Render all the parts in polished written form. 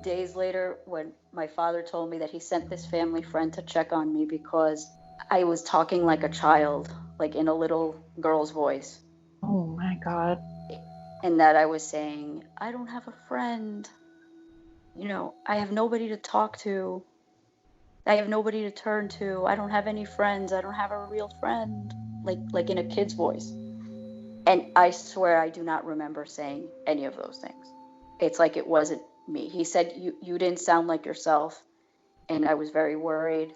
Days later, when my father told me that he sent this family friend to check on me because I was talking like a child, like in a little girl's voice, Oh my God. and that I was saying, I don't have a friend. I have nobody to talk to. I have nobody to turn to. I don't have any friends. I don't have a real friend. Like in a kid's voice. And I swear I do not remember saying any of those things. It's like it wasn't me. He said you didn't sound like yourself, and I was very worried.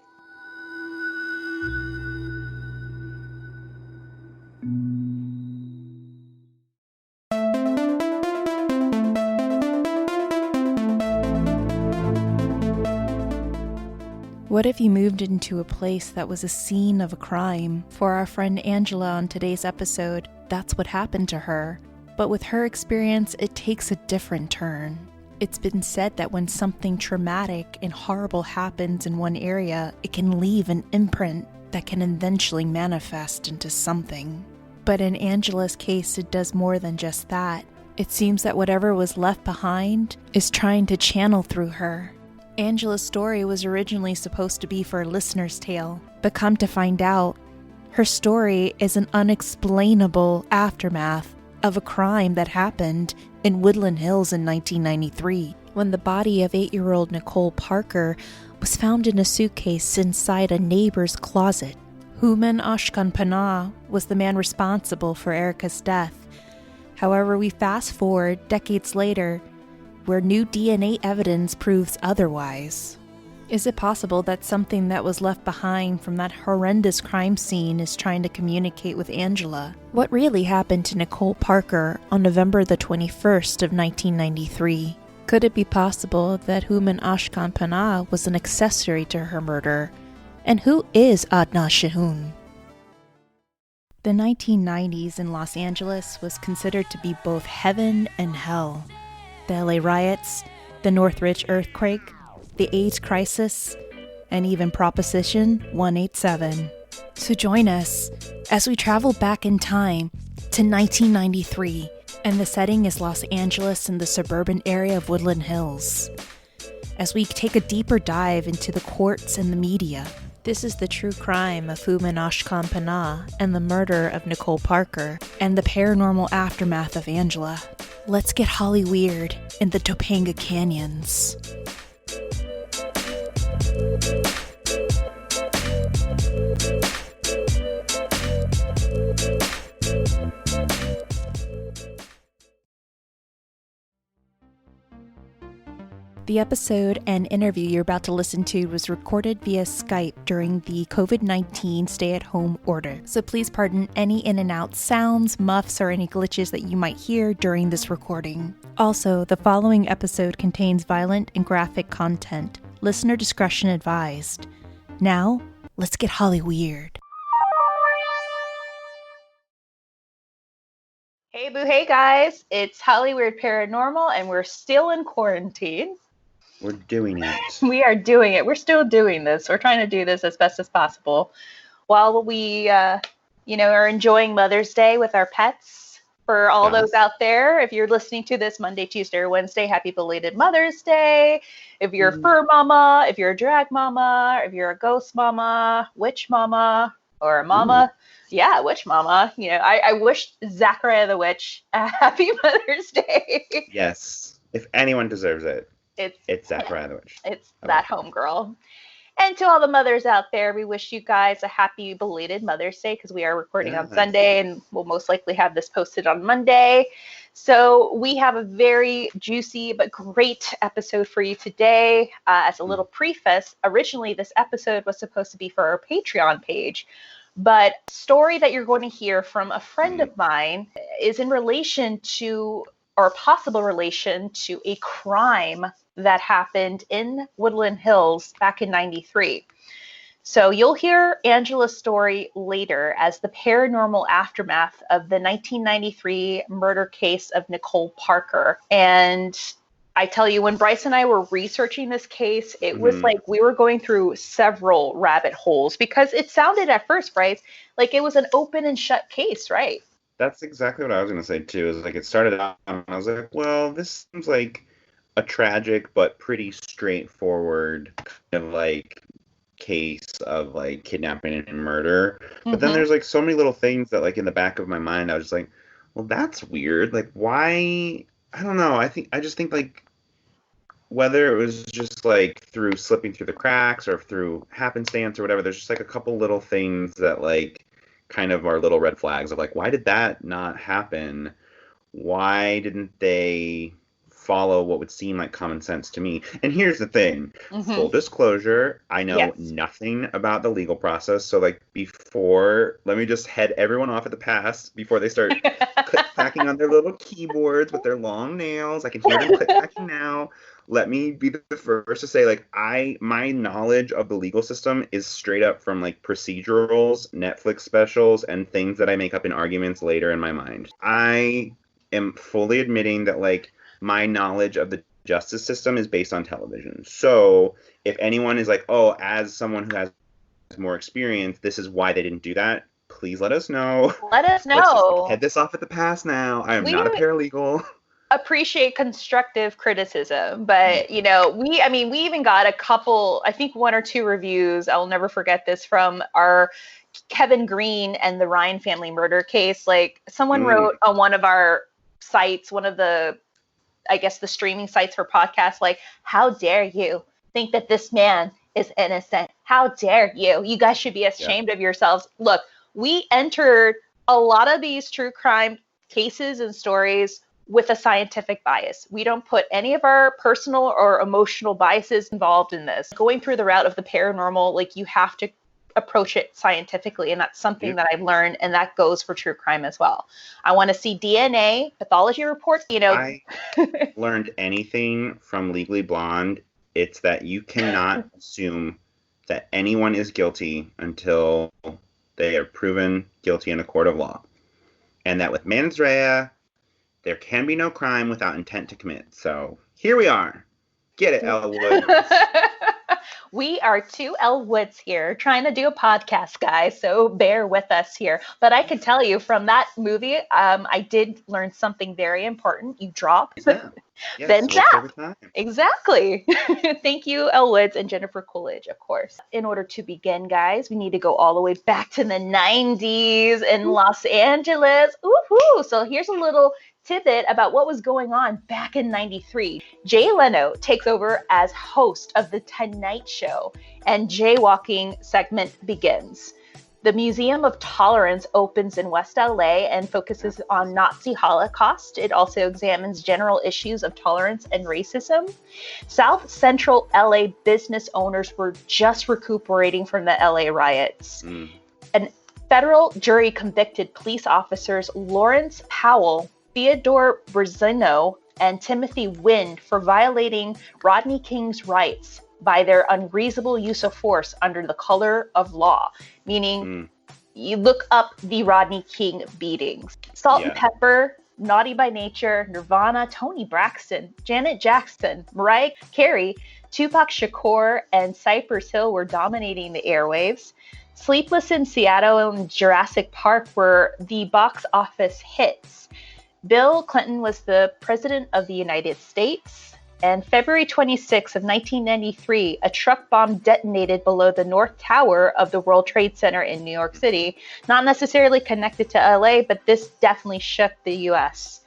What if you moved into a place that was a scene of a crime? For our friend Angela on today's episode, that's what happened to her. But with her experience, it takes a different turn. It's been said that when something traumatic and horrible happens in one area, it can leave an imprint that can eventually manifest into something. But in Angela's case, it does more than just that. It seems that whatever was left behind is trying to channel through her. Angela's story was originally supposed to be for a listener's tale, but come to find out, her story is an unexplainable aftermath of a crime that happened in Woodland Hills in 1993, when the body of 8-year-old Nicole Parker was found in a suitcase inside a neighbor's closet. Hooman Askahcapana was the man responsible for Erica's death. However, we fast forward decades later, where new DNA evidence proves otherwise. Is it possible that something that was left behind from that horrendous crime scene is trying to communicate with Angela? What really happened to Nicole Parker on November the 21st of 1993? Could it be possible that Hooman Askahcapana was an accessory to her murder? And who is Adnan Shahun? The 1990s in Los Angeles was considered to be both heaven and hell. The LA riots, the Northridge earthquake, the AIDS crisis, and even Proposition 187. So join us as we travel back in time to 1993, and the setting is Los Angeles and the suburban area of Woodland Hills. As we take a deeper dive into the courts and the media, this is the true crime of Hooman Askahcapana and the murder of Nicole Parker and the paranormal aftermath of Angela. Let's get Holly weird in the Topanga Canyons. The episode and interview you're about to listen to was recorded via Skype during the COVID-19 stay-at-home order, so please pardon any in and out sounds, muffs, or any glitches that you might hear during this recording. Also, the following episode contains violent and graphic content. Listener discretion advised. Now, let's get Holly weird. Hey boo, hey guys, it's Holly Weird Paranormal, and we're still in quarantine. We're doing it. We are doing it. We're still doing this. We're trying to do this as best as possible while we, are enjoying Mother's Day with our pets. For all those out there, if you're listening to this Monday, Tuesday, or Wednesday, happy belated Mother's Day. If you're a fur mama, if you're a drag mama, if you're a ghost mama, witch mama, or a mama. Yeah, witch mama. I wish Zachariah the Witch a happy Mother's Day. Yes. If anyone deserves it, it's Zachariah the Witch. It's that homegirl. And to all the mothers out there, we wish you guys a happy belated Mother's Day, because we are recording on Sunday and we'll most likely have this posted on Monday. So we have a very juicy but great episode for you today. As a little preface, originally this episode was supposed to be for our Patreon page, but the story that you're going to hear from a friend of mine is in relation to, or possible relation to, a crime that happened in Woodland Hills back in 93. So you'll hear Angela's story later as the paranormal aftermath of the 1993 murder case of Nicole Parker. And I tell you, when Bryce and I were researching this case, it was like we were going through several rabbit holes, because it sounded at first, Bryce, like it was an open and shut case, right? That's exactly what I was going to say, too. Is like it started out and I was like, well, this seems like a tragic but pretty straightforward kind of like case of like kidnapping and murder. But then there's like so many little things that like in the back of my mind I was just like, well, that's weird. Like, why? I don't know. I just think like whether it was just like through slipping through the cracks or through happenstance or whatever, there's just like a couple little things that like kind of are little red flags of like, why did that not happen? Why didn't they follow what would seem like common sense to me? And here's the thing, full disclosure, I know nothing about the legal process. So like let me just head everyone off at the pass before they start click-clacking on their little keyboards with their long nails. I can hear them click-clacking now. Let me be the first to say, like, my knowledge of the legal system is straight up from like procedurals, Netflix specials, and things that I make up in arguments later in my mind. I am fully admitting that like my knowledge of the justice system is based on television. So if anyone is like, oh, as someone who has more experience, this is why they didn't do that, please let us know. Let us know. Let's just head this off at the pass now. I am not a paralegal. Appreciate constructive criticism, but you know, we even got a couple, I think 1 or 2 reviews, I'll never forget this, from our Kevin Green and the Ryan family murder case. Like someone wrote on one of our sites, one of the, I guess the streaming sites for podcasts, like, how dare you think that this man is innocent? How dare you? You guys should be ashamed of yourselves. Look, we entered a lot of these true crime cases and stories with a scientific bias. We don't put any of our personal or emotional biases involved in this. Going through the route of the paranormal, like, you have to approach it scientifically, and that's something that I've learned, and that goes for true crime as well. I want to see DNA, pathology reports, you know. I learned anything from Legally Blonde, it's that you cannot assume that anyone is guilty until they are proven guilty in a court of law. And that with mens rea, there can be no crime without intent to commit. So here we are. Get it, Elwood. We are 2 Elwoods here trying to do a podcast, guys, so bear with us here. But I can tell you from that movie, I did learn something very important. You drop, then tap. Exactly. Thank you, Elwoods and Jennifer Coolidge, of course. In order to begin, guys, we need to go all the way back to the 90s in Los Angeles. Woohoo! So here's a little tidbit about what was going on back in 93. Jay Leno takes over as host of the Tonight Show, and jaywalking segment begins. The Museum of Tolerance opens in West LA and focuses on Nazi Holocaust. It also examines general issues of tolerance and racism. South Central LA business owners were just recuperating from the LA riots. An federal jury convicted police officers Lawrence Powell, Theodore Brazino, and Timothy Wind for violating Rodney King's rights by their unreasonable use of force under the color of law, meaning you look up the Rodney King beatings. Salt and Pepper, Naughty by Nature, Nirvana, Toni Braxton, Janet Jackson, Mariah Carey, Tupac Shakur, and Cypress Hill were dominating the airwaves. Sleepless in Seattle and Jurassic Park were the box office hits. Bill Clinton was the president of the United States. And February 26 of 1993, a truck bomb detonated below the North Tower of the World Trade Center in New York City. Not necessarily connected to LA, but this definitely shook the US.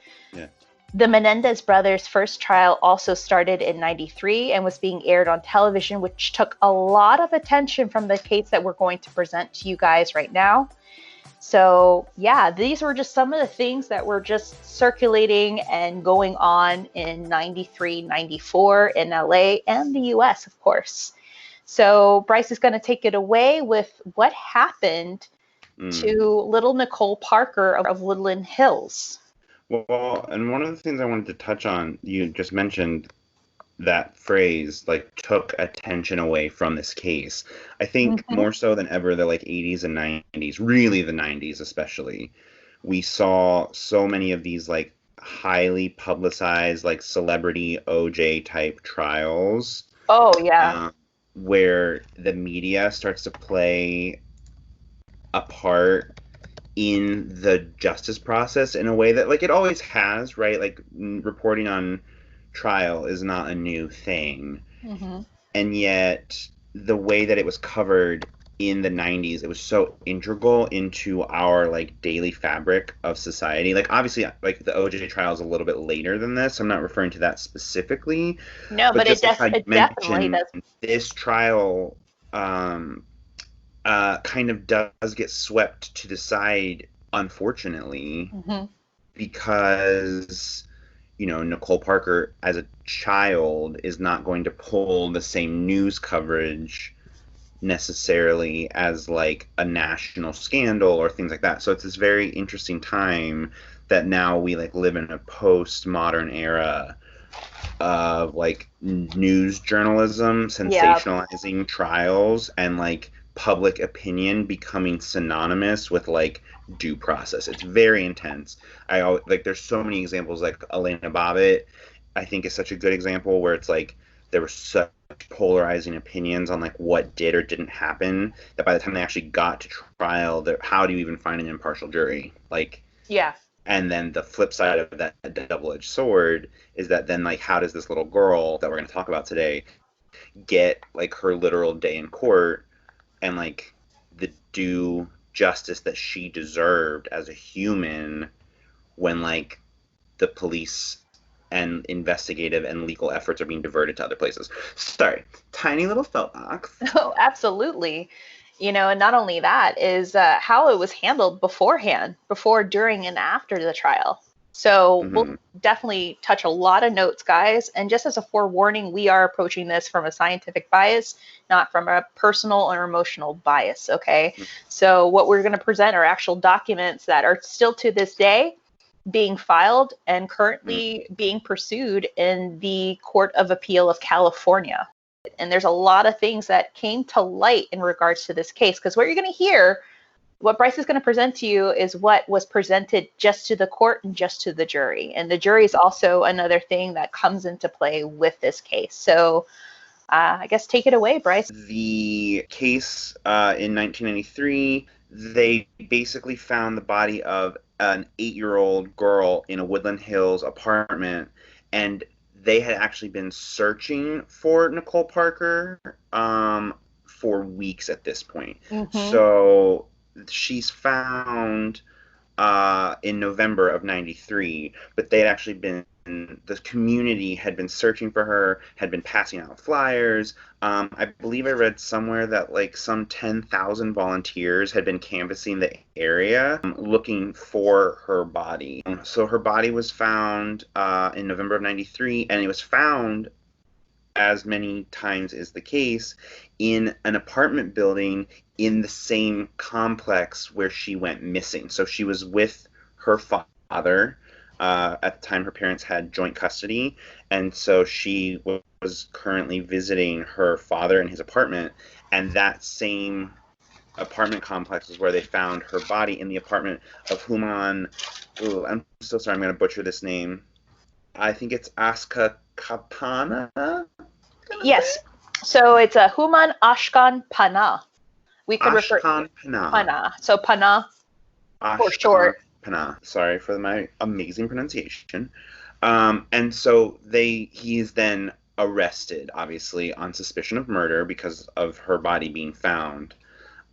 The Menendez brothers' first trial also started in 93 and was being aired on television, which took a lot of attention from the case that we're going to present to you guys right now. So yeah, these were just some of the things that were just circulating and going on in 93, 94 in LA and the US, of course. So Bryce is going to take it away with what happened to little Nicole Parker of Woodland Hills. Well, and one of the things I wanted to touch on, you just mentioned that phrase, like, took attention away from this case. I think more so than ever, the like 80s and 90s, really the 90s especially, we saw so many of these like highly publicized, like celebrity OJ type trials. Oh, yeah. Where the media starts to play a part in the justice process in a way that, like, it always has, right? Like, reporting on trial is not a new thing. Mm-hmm. And yet the way that it was covered in the 90s, it was so integral into our like daily fabric of society. Like obviously like the OJ trial is a little bit later than this. I'm not referring to that specifically. No, but just like how you it definitely mentioned, does. this trial kind of does get swept to the side, unfortunately, Mm-hmm. because Nicole Parker as a child is not going to pull the same news coverage necessarily as like a national scandal or things like that. So it's this very interesting time that now we like live in a post-modern era of like news journalism sensationalizing trials and like public opinion becoming synonymous with like due process. It's very intense. There's so many examples, like Elena Bobbitt I think is such a good example where it's like there were such polarizing opinions on like what did or didn't happen that by the time they actually got to trial, how do you even find an impartial jury? Like, yeah. And then the flip side of that double-edged sword is that then like how does this little girl that we're going to talk about today get like her literal day in court and like the due justice that she deserved as a human when like the police and investigative and legal efforts are being diverted to other places. Sorry, tiny little soapbox. Oh, absolutely. And not only that is how it was handled beforehand, before, during, and after the trial. So we'll definitely touch a lot of notes, guys. And just as a forewarning, we are approaching this from a scientific bias, not from a personal or emotional bias, okay? So what we're going to present are actual documents that are still to this day being filed and currently being pursued in the Court of Appeal of California. And there's a lot of things that came to light in regards to this case, because what you're going to hear, what Bryce is going to present to you is what was presented just to the court and just to the jury. And the jury is also another thing that comes into play with this case. So I guess take it away, Bryce. The case in 1993, they basically found the body of an 8-year-old girl in a Woodland Hills apartment, and they had actually been searching for Nicole Parker for weeks at this point. So she's found in November of 93, but they had actually been, the community had been searching for her, had been passing out flyers. I believe I read somewhere that like some 10,000 volunteers had been canvassing the area looking for her body. So her body was found in November of 93, and it was found, as many times is the case, in an apartment building in the same complex where she went missing. So she was with her father. At the time, her parents had joint custody, and so she was currently visiting her father in his apartment, and that same apartment complex is where they found her body, in the apartment of Hooman. I'm so sorry, I'm going to butcher this name. I think it's Askahcapana? Yes. So it's a Hooman Askahcapana. We could refer AshkanPanah. So Panah for short. Panah. Sorry for my amazing pronunciation. And so he's then arrested, obviously, on suspicion of murder because of her body being found.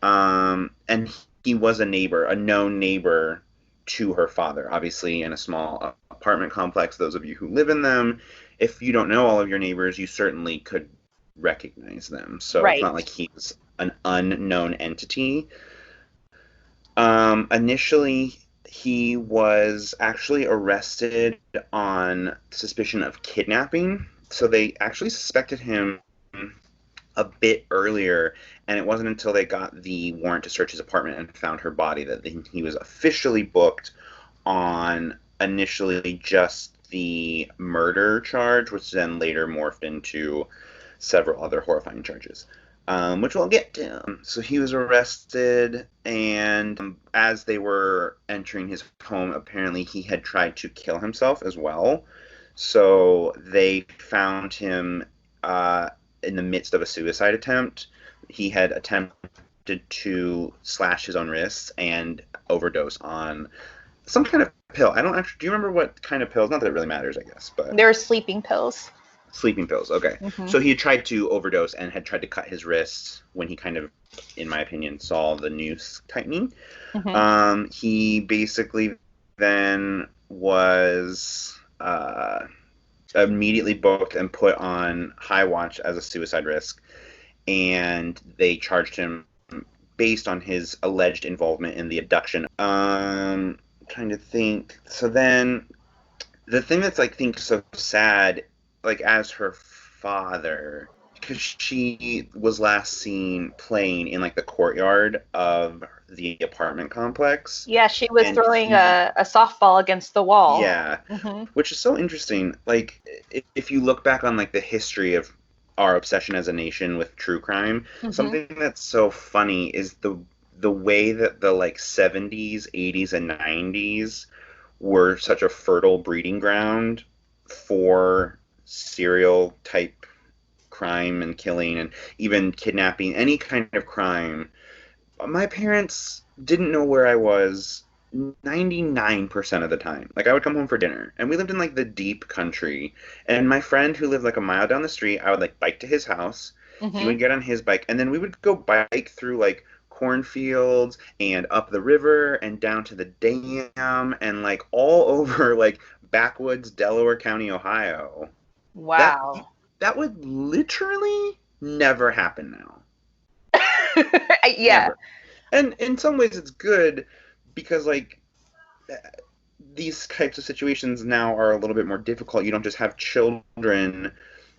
And he was a known neighbor to her father, obviously, in a small apartment complex. Those of you who live in them, if you don't know all of your neighbors, you certainly could recognize them. So It's not like he's an unknown entity. Initially, he was actually arrested on suspicion of kidnapping. So they actually suspected him a bit earlier, and it wasn't until they got the warrant to search his apartment and found her body that he was officially booked on initially just the murder charge, which then later morphed into several other horrifying charges, which we'll get to. So he was arrested, and as they were entering his home, apparently he had tried to kill himself as well. So they found him in the midst of a suicide attempt. He had attempted to slash his own wrists and overdose on some kind of pill. I don't actually. Do you remember what kind of pills? Not that it really matters, I guess, but There were sleeping pills. sleeping pills. Okay, so he had tried to overdose and had tried to cut his wrists when he kind of, in my opinion, saw the noose tightening. He basically then was immediately booked and put on high watch as a suicide risk, and they charged him based on his alleged involvement in the abduction. Trying to think. So then, the thing that's, I think, so sad, like, as her father, because she was last seen playing in, like, the courtyard of the apartment complex. Yeah, she was throwing a softball against the wall. Yeah, which is so interesting. Like, if you look back on, like, the history of our obsession as a nation with true crime, something that's so funny is the way that the, like, 70s, 80s, and 90s were such a fertile breeding ground for serial type crime and killing and even kidnapping, any kind of crime. My parents didn't know where I was 99% of the time. Like, I would come home for dinner, and we lived in, like, the deep country, and my friend who lived, like, a mile down the street, I would, like, bike to his house, he would get on his bike, and then we would go bike through, like, cornfields and up the river and down to the dam and, like, all over, like, backwoods Delaware County, Ohio. Wow. That would literally never happen now. Yeah. Never. And in some ways it's good because, like, these types of situations now are a little bit more difficult. You don't just have children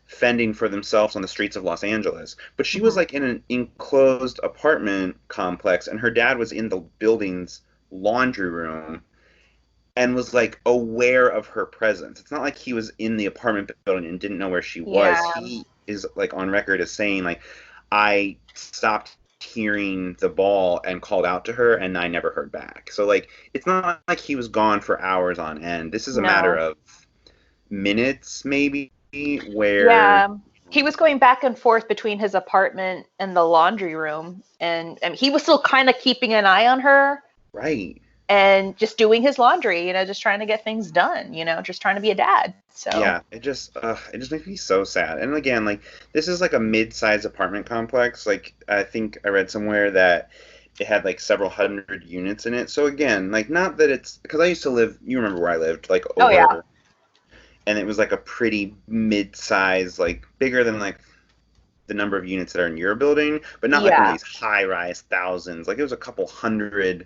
fending for themselves on the streets of Los Angeles. But she was, like, in an enclosed apartment complex, and her dad was in the building's laundry room and was, like, aware of her presence. It's not like he was in the apartment building and didn't know where she was. He is, like, on record as saying, like, I stopped hearing the ball and called out to her, and I never heard back. So, like, it's not like he was gone for hours on end. This is a matter of minutes, maybe, where... Yeah. He was going back and forth between his apartment and the laundry room, and he was still kind of keeping an eye on her. Right. And just doing his laundry, just trying to get things done, just trying to be a dad. So yeah, it just makes me so sad. And again, like, this is like a mid-sized apartment complex. Like, I think I read somewhere that it had like several hundred units in it. So again, like, not that it's, because I used to live, you remember where I lived, like, over, and it was like a pretty mid-sized, like, bigger than like the number of units that are in your building, but not like one of these high-rise thousands. Like, it was a couple hundred.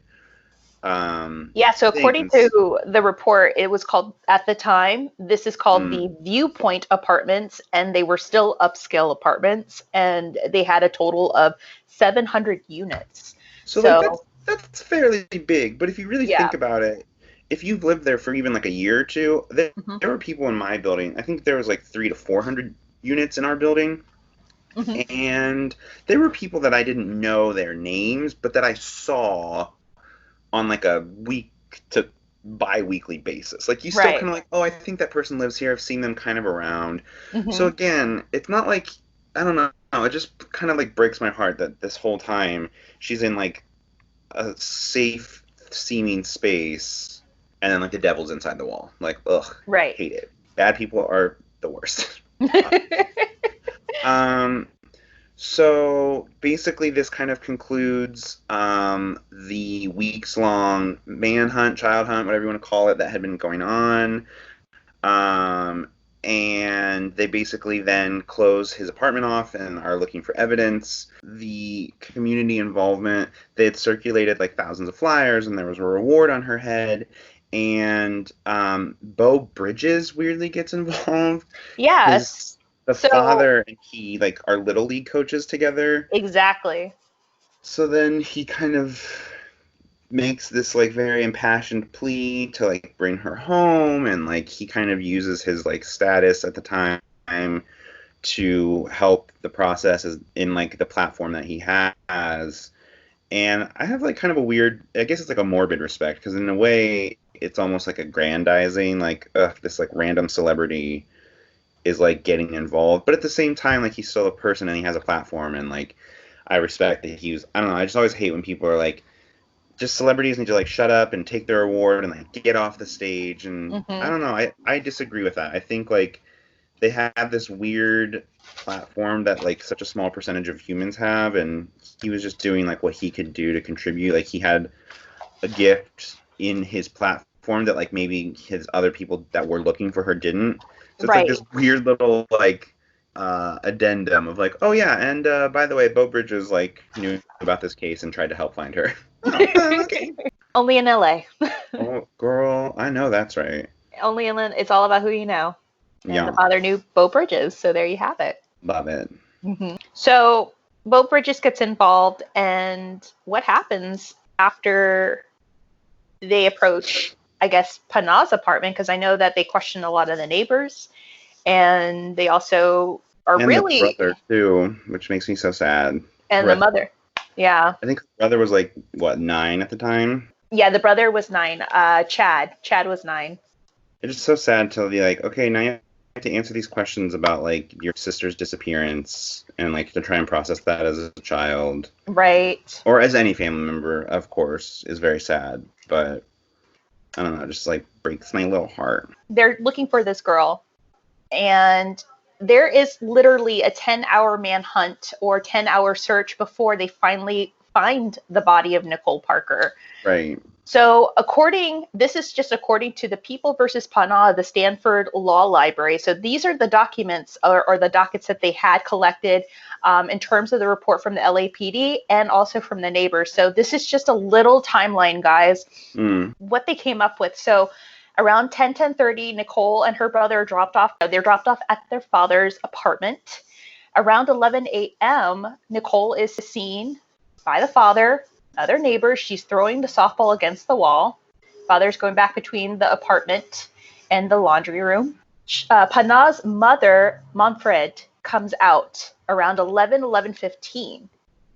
So according to the report, it was called, at the time, this is called the Viewpoint Apartments, and they were still upscale apartments, and they had a total of 700 units. So like, that's fairly big, but if you really think about it, if you've lived there for even like a year or two, there were people in my building, I think there was like 300 to 400 units in our building, and there were people that I didn't know their names, but that I saw on like a week to bi-weekly basis. Like, you still kind of like, oh, I think that person lives here. I've seen them kind of around. So again, it's not like, I don't know, it just kind of like breaks my heart that this whole time she's in like a safe seeming space, and then like the devil's inside the wall. Like, ugh, hate it. Bad people are the worst. So basically this kind of concludes the weeks-long manhunt, child hunt, whatever you want to call it, that had been going on. And they basically then close his apartment off and are looking for evidence. The community involvement, they had circulated like thousands of flyers, and there was a reward on her head. And Beau Bridges weirdly gets involved. Yes. The father and he, like, are Little League coaches together. Exactly. So then he kind of makes this, like, very impassioned plea to, like, bring her home, and, like, he kind of uses his, like, status at the time to help the process in, like, the platform that he has. And I have, like, kind of a weird, I guess it's, like, a morbid respect, because in a way, it's almost, like, aggrandizing, like, this, like, random celebrity is like getting involved, but at the same time, like, he's still a person and he has a platform, and like, I respect that he was, I don't know, I just always hate when people are like just celebrities need to like shut up and take their award and like get off the stage. And I don't know. I disagree with that. I think like they have this weird platform that like such a small percentage of humans have, and he was just doing like what he could do to contribute. Like he had a gift in his platform that like maybe his other people that were looking for her didn't. So it's like this weird little like addendum of like, oh yeah, and by the way, Bo Bridges like knew about this case and tried to help find her. Oh, okay. Only in LA. Oh, girl, I know that's right. Only in it's all about who you know. And Yeah. the father knew Bo Bridges, so there you have it. Love it. So Bo Bridges gets involved, and what happens after they approach, I guess, Panah's apartment? Because I know that they question a lot of the neighbors, and they also are and really the brother too, which makes me so sad. And the mother. Yeah. I think the brother was like, what, 9 at the time? Yeah, the brother was 9. Chad was 9. It's just so sad to be like, okay, now you have to answer these questions about like your sister's disappearance and like to try and process that as a child. Right. Or as any family member, of course, is very sad. But I don't know, it just like breaks my little heart. They're looking for this girl, and there is literally a 10-hour manhunt or 10-hour search before they finally find the body of Nicole Parker. Right. So this is just according to the People versus Panah, the Stanford Law Library. So these are the documents or the dockets that they had collected in terms of the report from the LAPD and also from the neighbors. So this is just a little timeline, guys, what they came up with. So around 10:30, Nicole and her brother are dropped off. They're dropped off at their father's apartment. Around 11 a.m., Nicole is seen by the father, other neighbors. She's throwing the softball against the wall. Father's going back between the apartment and the laundry room. Panah's mother, Manfred, comes out around 11:15.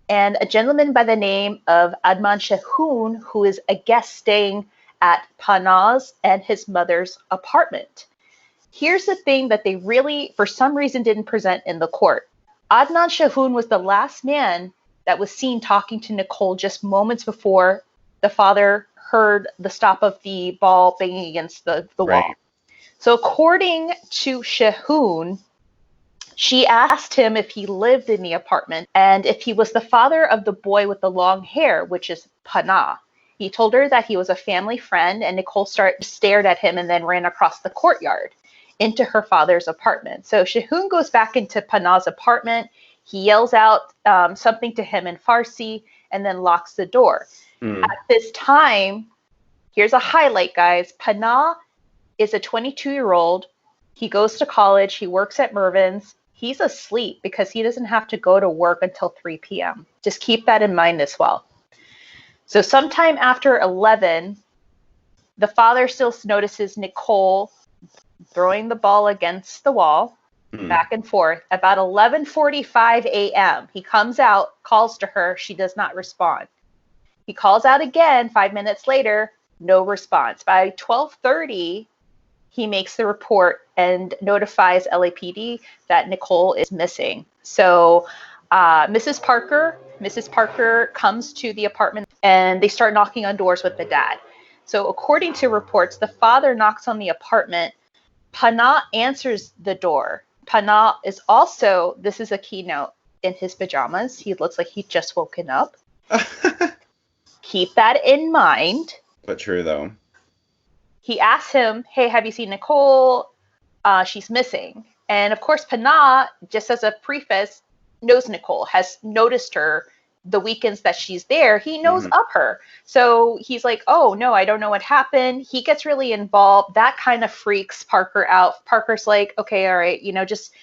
And a gentleman by the name of Adnan Shehoon, who is a guest staying at Panah's and his mother's apartment. Here's the thing that they really, for some reason, didn't present in the court. Adnan Shehoon was the last man that was seen talking to Nicole just moments before the father heard the stop of the ball banging against the wall. So according to Shehoon, she asked him if he lived in the apartment and if he was the father of the boy with the long hair, which is Panah. He told her that he was a family friend, and Nicole stared at him and then ran across the courtyard into her father's apartment. So Shehoon goes back into Panah's apartment. He yells out something to him in Farsi and then locks the door. At this time, here's a highlight, guys. Panah is a 22-year-old. He goes to college. He works at Mervyn's. He's asleep because he doesn't have to go to work until 3 p.m. Just keep that in mind as well. So sometime after 11, the father still notices Nicole throwing the ball against the wall, back and forth. About 11:45 a.m., he comes out, calls to her. She does not respond. He calls out again 5 minutes later, no response. By 12:30, he makes the report and notifies LAPD that Nicole is missing. So Mrs. Parker comes to the apartment, and they start knocking on doors with the dad. So according to reports, the father knocks on the apartment. Panah answers the door. Panah is also, this is a keynote, in his pajamas. He looks like he'd just woken up. Keep that in mind. But true, though. He asks him, hey, have you seen Nicole? She's missing. And of course, Panah, just as a preface, knows Nicole, has noticed her the weekends that she's there. He knows of her. So he's like, oh, no, I don't know what happened. He gets really involved. That kind of freaks Parker out. Parker's like, okay, all right, just,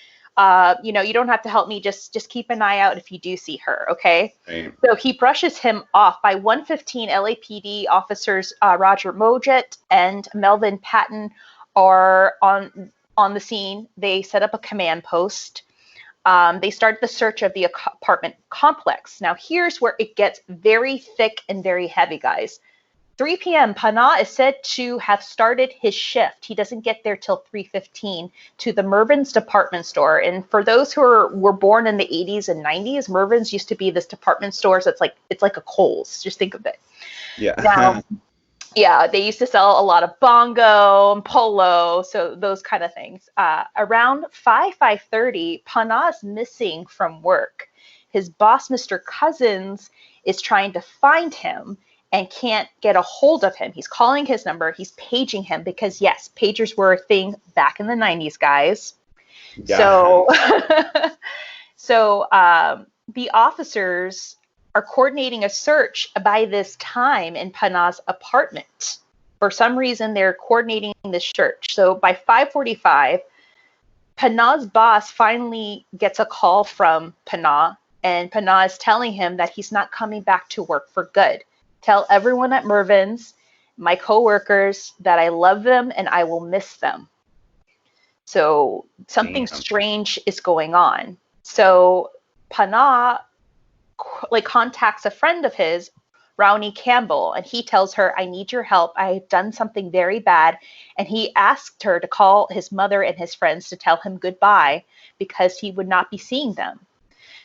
you don't have to help me. Just keep an eye out if you do see her, okay? Right. So he brushes him off. By 1:15, LAPD officers Roger Mojet and Melvin Patton are on the scene. They set up a command post. They start the search of the apartment complex. Now, here's where it gets very thick and very heavy, guys. 3 p.m., Panah is said to have started his shift. He doesn't get there till 3:15 to the Mervyn's department store. And for those who were born in the 80s and 90s, Mervyn's used to be this department store. So it's like a Kohl's. Just think of it. Yeah. Now, yeah, they used to sell a lot of bongo and polo, so those kind of things. Around 5:30, Panah's missing from work. His boss, Mr. Cousins, is trying to find him and can't get a hold of him. He's calling his number. He's paging him because, yes, pagers were a thing back in the 90s, guys. Yeah. So the officers are coordinating a search by this time in Panah's apartment. For some reason, they're coordinating this search. So by 5:45, Panah's boss finally gets a call from Panah, and Panah is telling him that he's not coming back to work for good. Tell everyone at Mervyn's, my coworkers, that I love them and I will miss them. So something strange is going on. So Panah contacts a friend of his, Rowney Campbell, and he tells her, I need your help. I've done something very bad. And he asked her to call his mother and his friends to tell him goodbye because he would not be seeing them.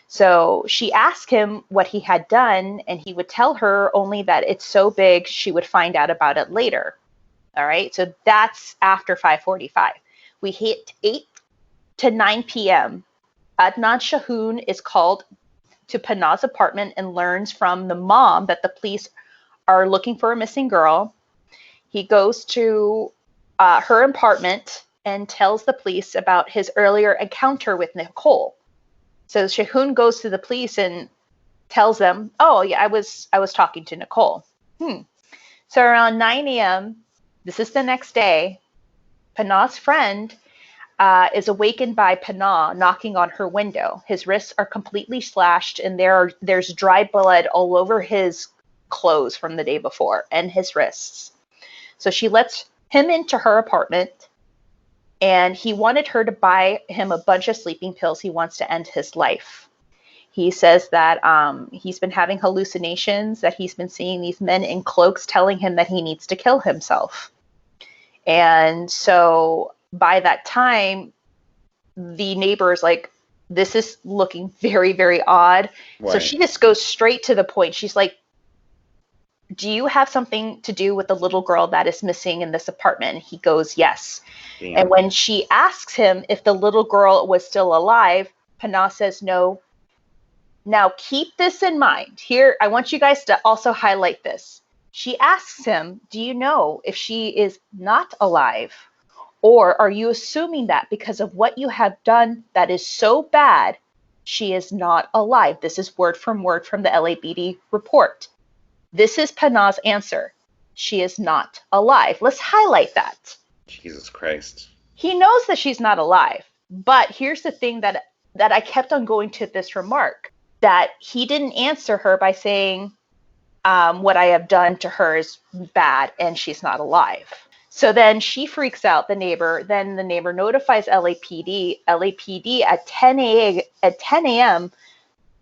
So she asked him what he had done, and he would tell her only that it's so big she would find out about it later. All right, so that's after 5:45. We hit 8 to 9 p.m. Adnan Shahoon is called to Panah's apartment and learns from the mom that the police are looking for a missing girl. He goes to her apartment and tells the police about his earlier encounter with Nicole. So Shahoon goes to the police and tells them, oh, yeah, I was talking to Nicole. So around 9 a.m., this is the next day, Panah's friend is awakened by Panah knocking on her window. His wrists are completely slashed, and there's dry blood all over his clothes from the day before and his wrists. So she lets him into her apartment, and he wanted her to buy him a bunch of sleeping pills. He wants to end his life. He says that he's been having hallucinations, that he's been seeing these men in cloaks telling him that he needs to kill himself. And so by that time, the neighbor is like, this is looking very, very odd. Right. So she just goes straight to the point. She's like, do you have something to do with the little girl that is missing in this apartment? And he goes, yes. Damn. And when she asks him if the little girl was still alive, Panah says no. Now keep this in mind. Here, I want you guys to also highlight this. She asks him, do you know if she is not alive? Or are you assuming that because of what you have done that is so bad, she is not alive? This is word from the LAPD report. This is Panah's answer. She is not alive. Let's highlight that. Jesus Christ. He knows that she's not alive. But here's the thing that I kept on going to this remark, that he didn't answer her by saying, what I have done to her is bad and she's not alive. So then she freaks out, the neighbor. Then the neighbor notifies LAPD. LAPD at 10 a.m.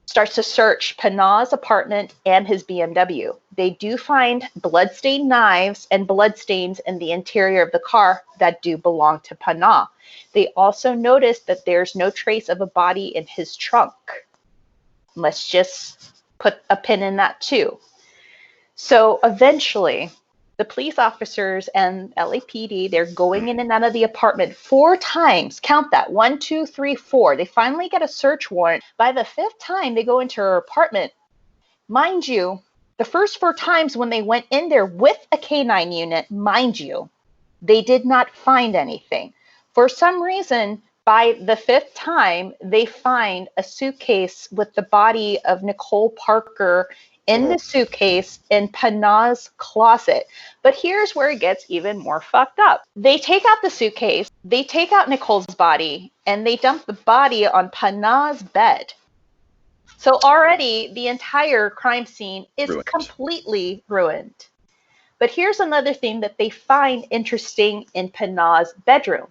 starts to search Panah's apartment and his BMW. They do find bloodstained knives and bloodstains in the interior of the car that do belong to Panah. They also notice that there's no trace of a body in his trunk. Let's just put a pin in that too. So eventually, the police officers and LAPD, they're going in and out of the apartment 4 times. Count that. 1, 2, 3, 4. They finally get a search warrant. By the 5th time they go into her apartment, mind you, the first 4 times when they went in there with a K9 unit, mind you, they did not find anything. For some reason, by the 5th time, they find a suitcase with the body of Nicole Parker in the suitcase in Panah's closet. But here's where it gets even more fucked up. They take out the suitcase, they take out Nicole's body, and they dump the body on Panah's bed. So already the entire crime scene is completely ruined. But here's another thing that they find interesting in Panah's bedroom.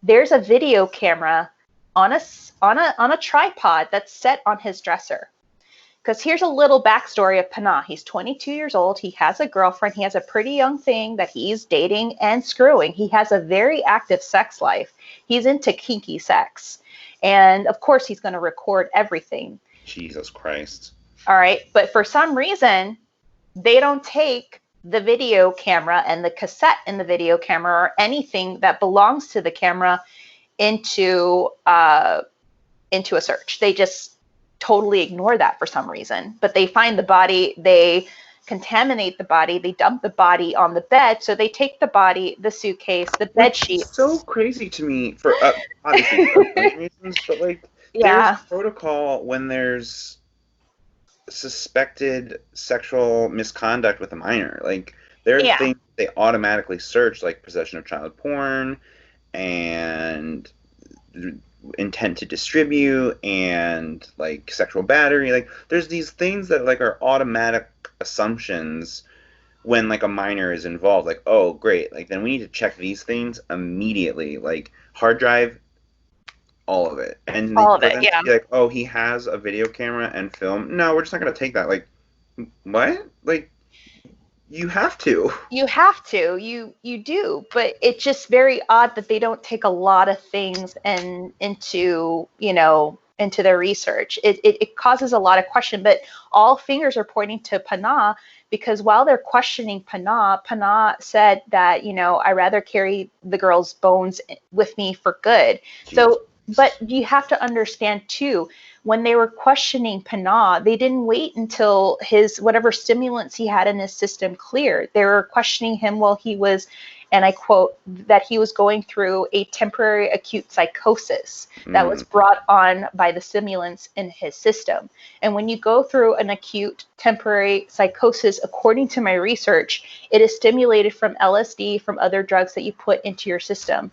There's a video camera on a tripod that's set on his dresser. Because here's a little backstory of Panah. He's 22 years old. He has a girlfriend. He has a pretty young thing that he's dating and screwing. He has a very active sex life. He's into kinky sex. And of course, he's going to record everything. Jesus Christ. All right. But for some reason, they don't take the video camera and the cassette in the video camera or anything that belongs to the camera into a search. They just totally ignore that for some reason. But they find the body, they contaminate the body, they dump the body on the bed. So they take the body, the suitcase, the bed sheets. It's so crazy to me for obviously for reasons, but like there's protocol when there's suspected sexual misconduct with a minor. Like there are things they automatically search, like possession of child porn and intent to distribute and like sexual battery. Like there's these things that like are automatic assumptions when like a minor is involved. Like, oh great, like then we need to check these things immediately. Like hard drive, all of it. And all of it, be like, oh, he has a video camera and film. No, we're just not gonna take that. Like, what? Like, you have to. You have to. You do. But it's just very odd that they don't take a lot of things into their research. It causes a lot of question. But all fingers are pointing to Panah, because while they're questioning Panah said that, I rather carry the girl's bones with me for good. Jesus. So, but you have to understand too, when they were questioning Panah, they didn't wait until his whatever stimulants he had in his system cleared. They were questioning him while he was, and I quote, that he was going through a temporary acute psychosis that was brought on by the stimulants in his system. And when you go through an acute temporary psychosis, according to my research, it is stimulated from LSD, from other drugs that you put into your system.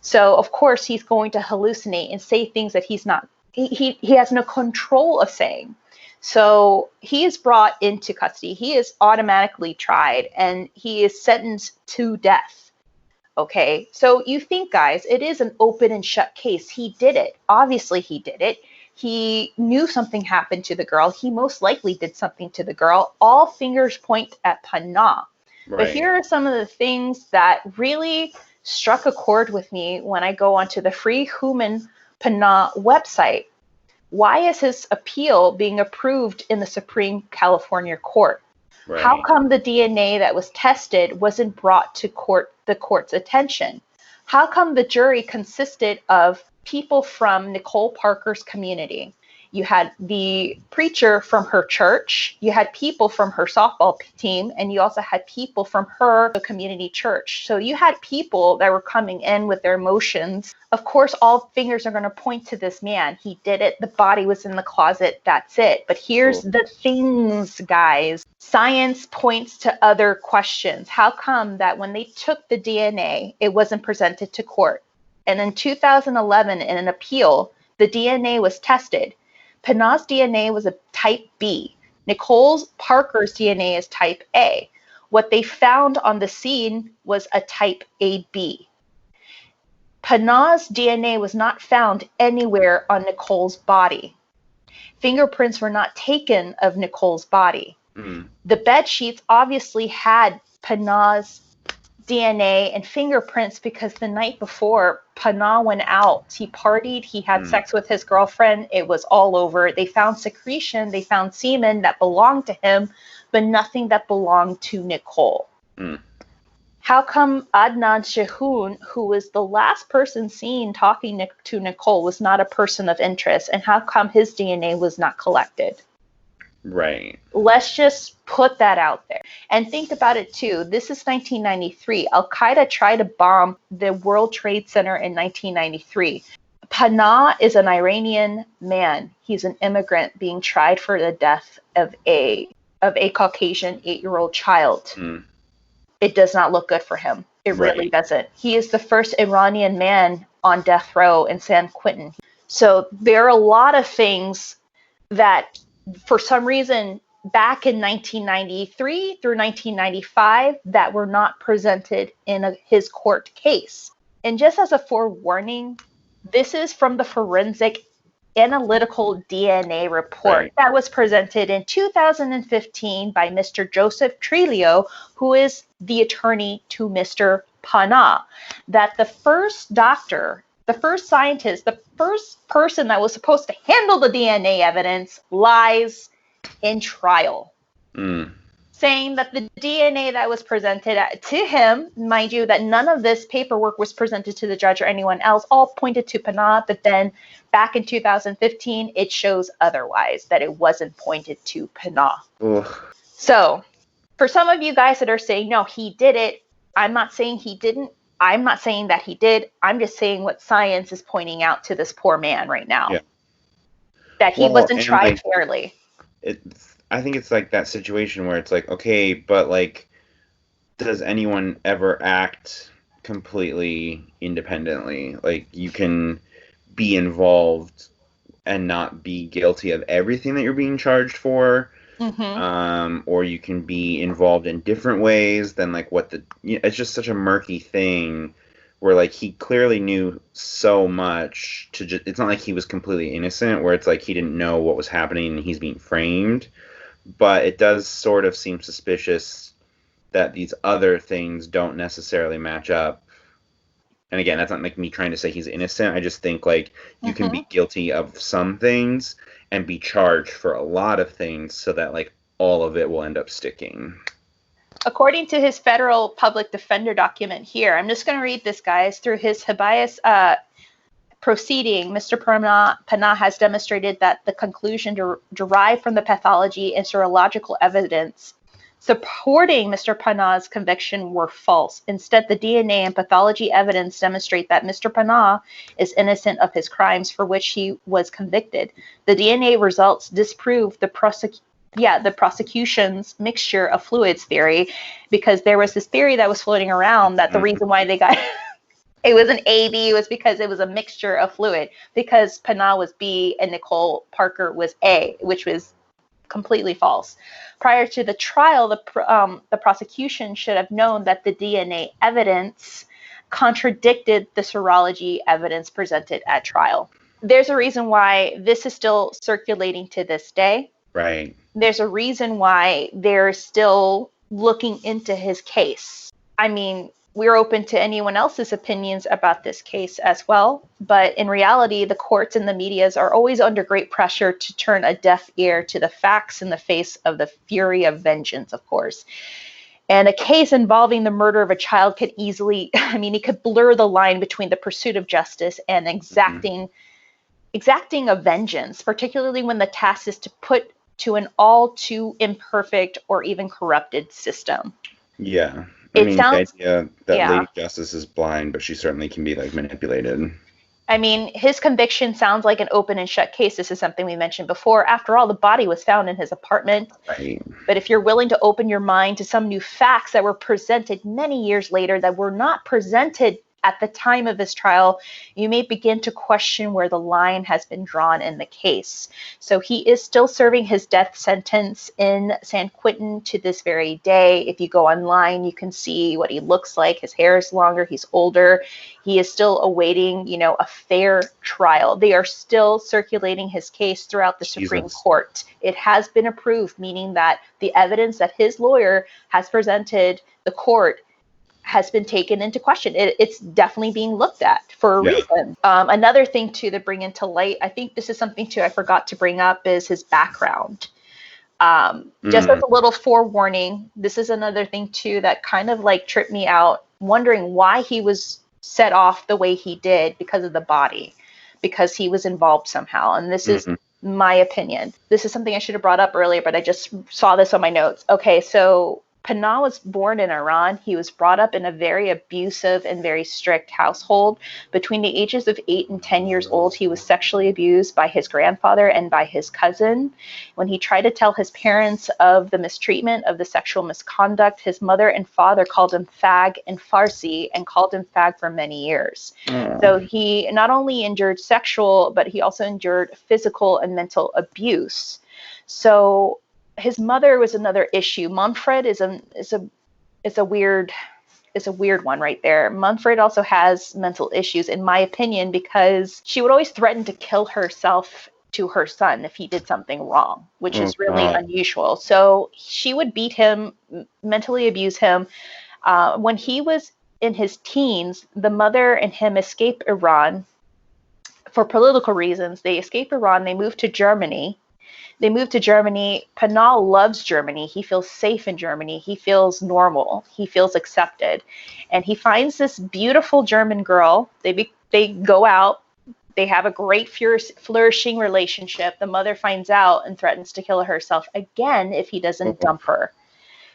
So of course he's going to hallucinate and say things that he's not, he has no control of saying. So he is brought into custody. He is automatically tried and he is sentenced to death. Okay, so you think, guys, it is an open and shut case. He did it. Obviously he did it. He knew something happened to the girl. He most likely did something to the girl. All fingers point at Panah. Right. But here are some of the things that really struck a chord with me when I go onto the free Hooman Askahcapana website. Why is his appeal being approved in the Supreme California Court? Right. How come the DNA that was tested wasn't brought to the court's attention? How come the jury consisted of people from Nicole Parker's community? You had the preacher from her church, you had people from her softball team, and you also had people from her community church. So you had people that were coming in with their emotions. Of course, all fingers are going to point to this man. He did it. The body was in the closet. That's it. But here's the things, guys. Science points to other questions. How come that when they took the DNA, it wasn't presented to court? And in 2011, in an appeal, the DNA was tested. Panah's DNA was a type B. Nicole Parker's DNA is type A. What they found on the scene was a type AB. Panah's DNA was not found anywhere on Nicole's body. Fingerprints were not taken of Nicole's body. The bed sheets obviously had Panah's DNA and fingerprints because the night before, Panah went out. He partied. He had sex with his girlfriend. It was all over. They found secretion. They found semen that belonged to him, but nothing that belonged to Nicole. How come Adnan Shehun, who was the last person seen talking to Nicole, was not a person of interest? And how come his DNA was not collected? Right. Let's just put that out there. And think about it too. This is 1993. Al-Qaeda tried to bomb the World Trade Center in 1993. Panah is an Iranian man. He's an immigrant being tried for the death of a Caucasian 8-year-old child. It does not look good for him. It really doesn't. He is the first Iranian man on death row in San Quentin. So there are a lot of things that for some reason back in 1993 through 1995 that were not presented in his court case. And just as a forewarning, this is from the forensic analytical DNA report that was presented in 2015 by Mr. Joseph Trelio, who is the attorney to Mr. Panah, that the first doctor, the first scientist, the first person that was supposed to handle the DNA evidence lies in trial. Saying that the DNA that was presented to him, mind you, that none of this paperwork was presented to the judge or anyone else, all pointed to Panah, but then back in 2015, it shows otherwise, that it wasn't pointed to Panah. So, for some of you guys that are saying, no, he did it, I'm not saying he didn't. I'm not saying that he did. I'm just saying what science is pointing out to this poor man right now. Yeah. That he wasn't tried fairly. I think it's like that situation where it's like, okay, but like, does anyone ever act completely independently? Like, you can be involved and not be guilty of everything that you're being charged for. Or you can be involved in different ways than like what it's just such a murky thing where like he clearly knew so much it's not like he was completely innocent where it's like he didn't know what was happening and he's being framed. But it does sort of seem suspicious that these other things don't necessarily match up. And again, that's not like me trying to say he's innocent. I just think like you can be guilty of some things and be charged for a lot of things so that like all of it will end up sticking. According to his federal public defender document here, I'm just going to read this, guys. Through his habeas proceeding, Mr. Panah has demonstrated that the conclusion derived from the pathology and serological evidence supporting Mr. Panah's conviction were false. Instead, the DNA and pathology evidence demonstrate that Mr. Panah is innocent of his crimes for which he was convicted. The DNA results disprove the prosecution's mixture of fluids theory, because there was this theory that was floating around that the reason why they got it was an AB was because it was a mixture of fluid, because Panah was B and Nicole Parker was A, which was completely false. Prior to the trial, the prosecution should have known that the DNA evidence contradicted the serology evidence presented at trial. There's a reason why this is still circulating to this day. Right. There's a reason why they're still looking into his case. I mean, we're open to anyone else's opinions about this case as well. But in reality, the courts and the medias are always under great pressure to turn a deaf ear to the facts in the face of the fury of vengeance, of course. And a case involving the murder of a child could easily, it could blur the line between the pursuit of justice and exacting a vengeance, particularly when the task is to put to an all too imperfect or even corrupted system. Yeah. The idea that Lady Justice is blind, but she certainly can be like manipulated. His conviction sounds like an open and shut case. This is something we mentioned before. After all, the body was found in his apartment. Right. But if you're willing to open your mind to some new facts that were presented many years later that were not presented at the time of this trial, you may begin to question where the line has been drawn in the case. So he is still serving his death sentence in San Quentin to this very day. If you go online, you can see what he looks like. His hair is longer, he's older. He is still awaiting, a fair trial. They are still circulating his case throughout the Supreme Court. It has been approved, meaning that the evidence that his lawyer has presented the court has been taken into question. It's definitely being looked at for a reason. Another thing too to bring into light, I think this is something too I forgot to bring up, is his background. Just as a little forewarning, this is another thing too that kind of like tripped me out, wondering why he was set off the way he did because of the body, because he was involved somehow. And this is my opinion. This is something I should have brought up earlier, but I just saw this on my notes. Okay, so Panah was born in Iran. He was brought up in a very abusive and very strict household. Between the ages of 8 and 10 years old, he was sexually abused by his grandfather and by his cousin. When he tried to tell his parents of the mistreatment, of the sexual misconduct, his mother and father called him fag in Farsi and called him fag for many years. So he not only endured sexual, but he also endured physical and mental abuse. So his mother was another issue. Manfred is a weird is a weird one right there. Mumford also has mental issues, in my opinion, because she would always threaten to kill herself to her son if he did something wrong, which is really unusual. So she would beat him, mentally abuse him. When he was in his teens, the mother and him escaped Iran for political reasons. They escaped Iran. They moved to Germany. Panah loves Germany. He feels safe in Germany. He feels normal. He feels accepted. And he finds this beautiful German girl. They go out. They have a great flourishing relationship. The mother finds out and threatens to kill herself again if he doesn't dump her.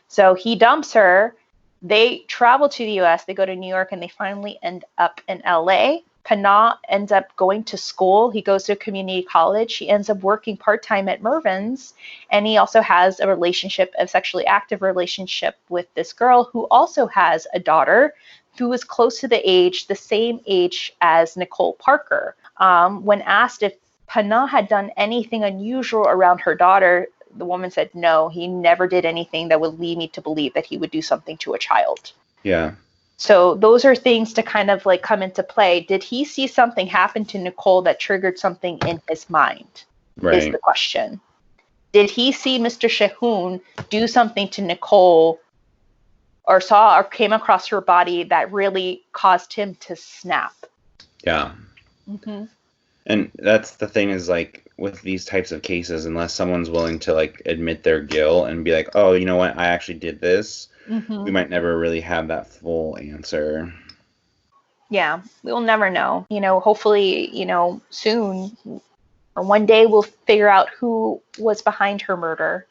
So he dumps her. They travel to the US. They go to New York, and they finally end up in LA. Panah ends up going to school. He goes to a community college. He ends up working part-time at Mervyn's, and he also has a sexually active relationship with this girl who also has a daughter who is close to the same age as Nicole Parker. When asked if Panah had done anything unusual around her daughter, the woman said, no, he never did anything that would lead me to believe that he would do something to a child. Yeah. So those are things to kind of like come into play. Did he see something happen to Nicole that triggered something in his mind? Right. Is the question. Did he see Mr. Shahoon do something to Nicole or came across her body that really caused him to snap? Yeah. Mm-hmm. And that's the thing is, like, with these types of cases, unless someone's willing to, like, admit their guilt and be like, oh, you know what, I actually did this, we might never really have that full answer. Yeah, we'll never know. Hopefully, soon or one day we'll figure out who was behind her murder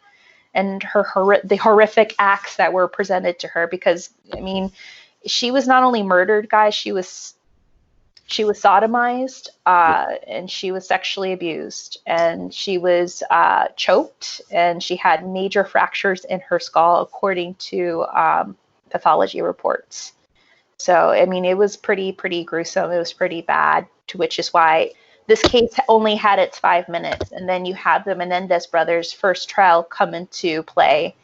and the horrific acts that were presented to her. Because, I mean, she was not only murdered, guys, she was sodomized, and she was sexually abused, and she was choked, and she had major fractures in her skull, according to pathology reports. So, I mean, it was pretty gruesome. It was pretty bad, which is why this case only had its 5 minutes. And then you have the Menendez brothers' first trial come into play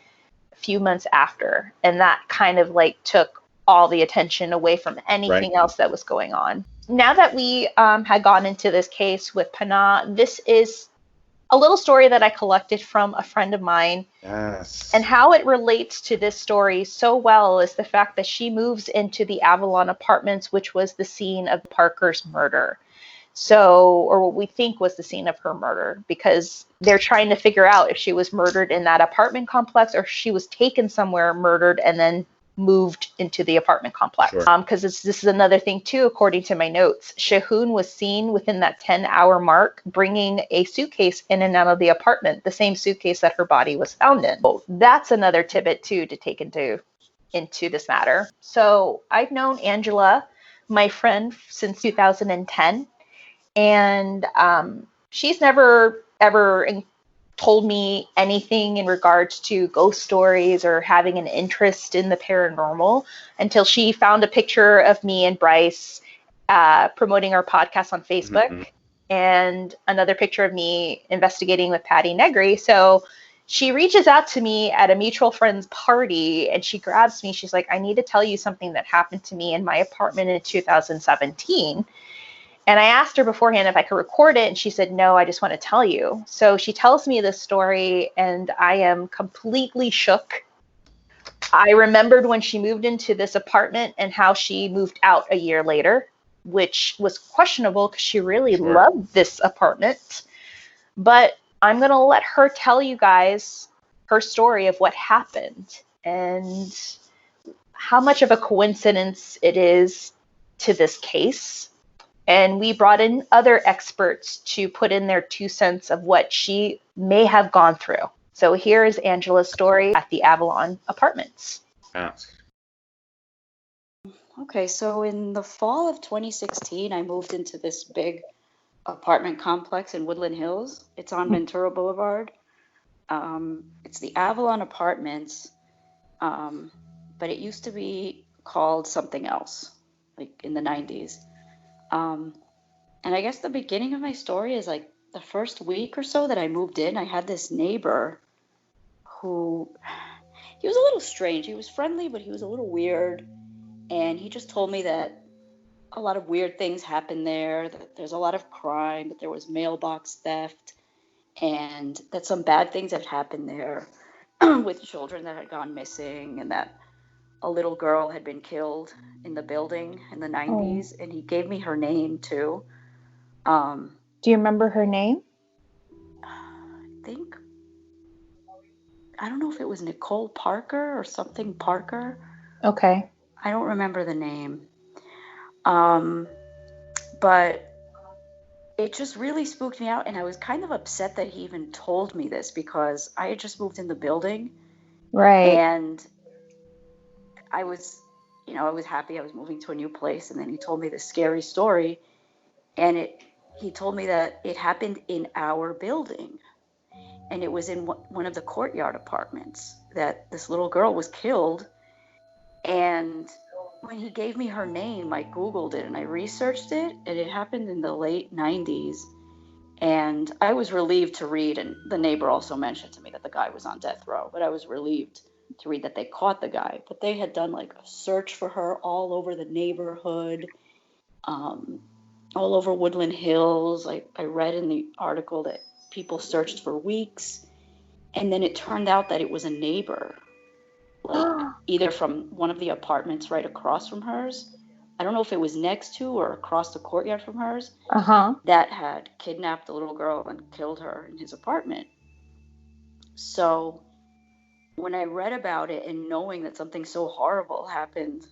a few months after. And that kind of like took all the attention away from anything else that was going on. Now that we had gone into this case with Panah, this is a little story that I collected from a friend of mine. Yes. And how it relates to this story so well is the fact that she moves into the Avalon Apartments, which was the scene of Parker's murder. Or what we think was the scene of her murder, because they're trying to figure out if she was murdered in that apartment complex or if she was taken somewhere, murdered, and then moved into the apartment complex. Sure. Because this is another thing too, according to my notes. Shahoon was seen within that 10-hour mark bringing a suitcase in and out of the apartment, the same suitcase that her body was found in. So that's another tidbit too to take into this matter. So I've known Angela, my friend, since 2010, and she's never ever told me anything in regards to ghost stories or having an interest in the paranormal until she found a picture of me and Bryce promoting our podcast on Facebook, and another picture of me investigating with Patty Negri. So she reaches out to me at a mutual friend's party, and she grabs me. She's like, I need to tell you something that happened to me in my apartment in 2017. And I asked her beforehand if I could record it, and she said, no, I just want to tell you. So she tells me this story, and I am completely shook. I remembered when she moved into this apartment and how she moved out a year later, which was questionable because she really loved this apartment. But I'm going to let her tell you guys her story of what happened and how much of a coincidence it is to this case. And we brought in other experts to put in their 2 cents of what she may have gone through. So here is Angela's story at the Avalon Apartments. Okay, so in the fall of 2016, I moved into this big apartment complex in Woodland Hills. It's on Ventura Boulevard. It's the Avalon Apartments, but it used to be called something else, like in the 90s. And I guess the beginning of my story is like the first week or so that I moved in, I had this neighbor who, he was a little strange. He was friendly, but he was a little weird. And he just told me that a lot of weird things happened there, that there's a lot of crime, that there was mailbox theft, and that some bad things had happened there with children that had gone missing, and that a little girl had been killed in the building in the 90s. And he gave me her name too. Do you remember her name? I don't know if it was Nicole Parker or something Parker. Okay. I don't remember the name. But it just really spooked me out, and I was kind of upset that he even told me this, because I had just moved in the building. Right. And I was happy I was moving to a new place, and then he told me this scary story, and he told me that it happened in our building, and it was in one of the courtyard apartments that this little girl was killed. And when he gave me her name, I Googled it and I researched it, and it happened in the late 90s. And I was relieved to read, and the neighbor also mentioned to me that the guy was on death row, but I was relieved to read that they caught the guy. But they had done like a search for her all over the neighborhood, all over Woodland Hills. I read in the article that people searched for weeks, and then it turned out that it was a neighbor, like either from one of the apartments right across from hers. I don't know if it was next to or across the courtyard from hers, that had kidnapped the little girl and killed her in his apartment. So when I read about it, and knowing that something so horrible happened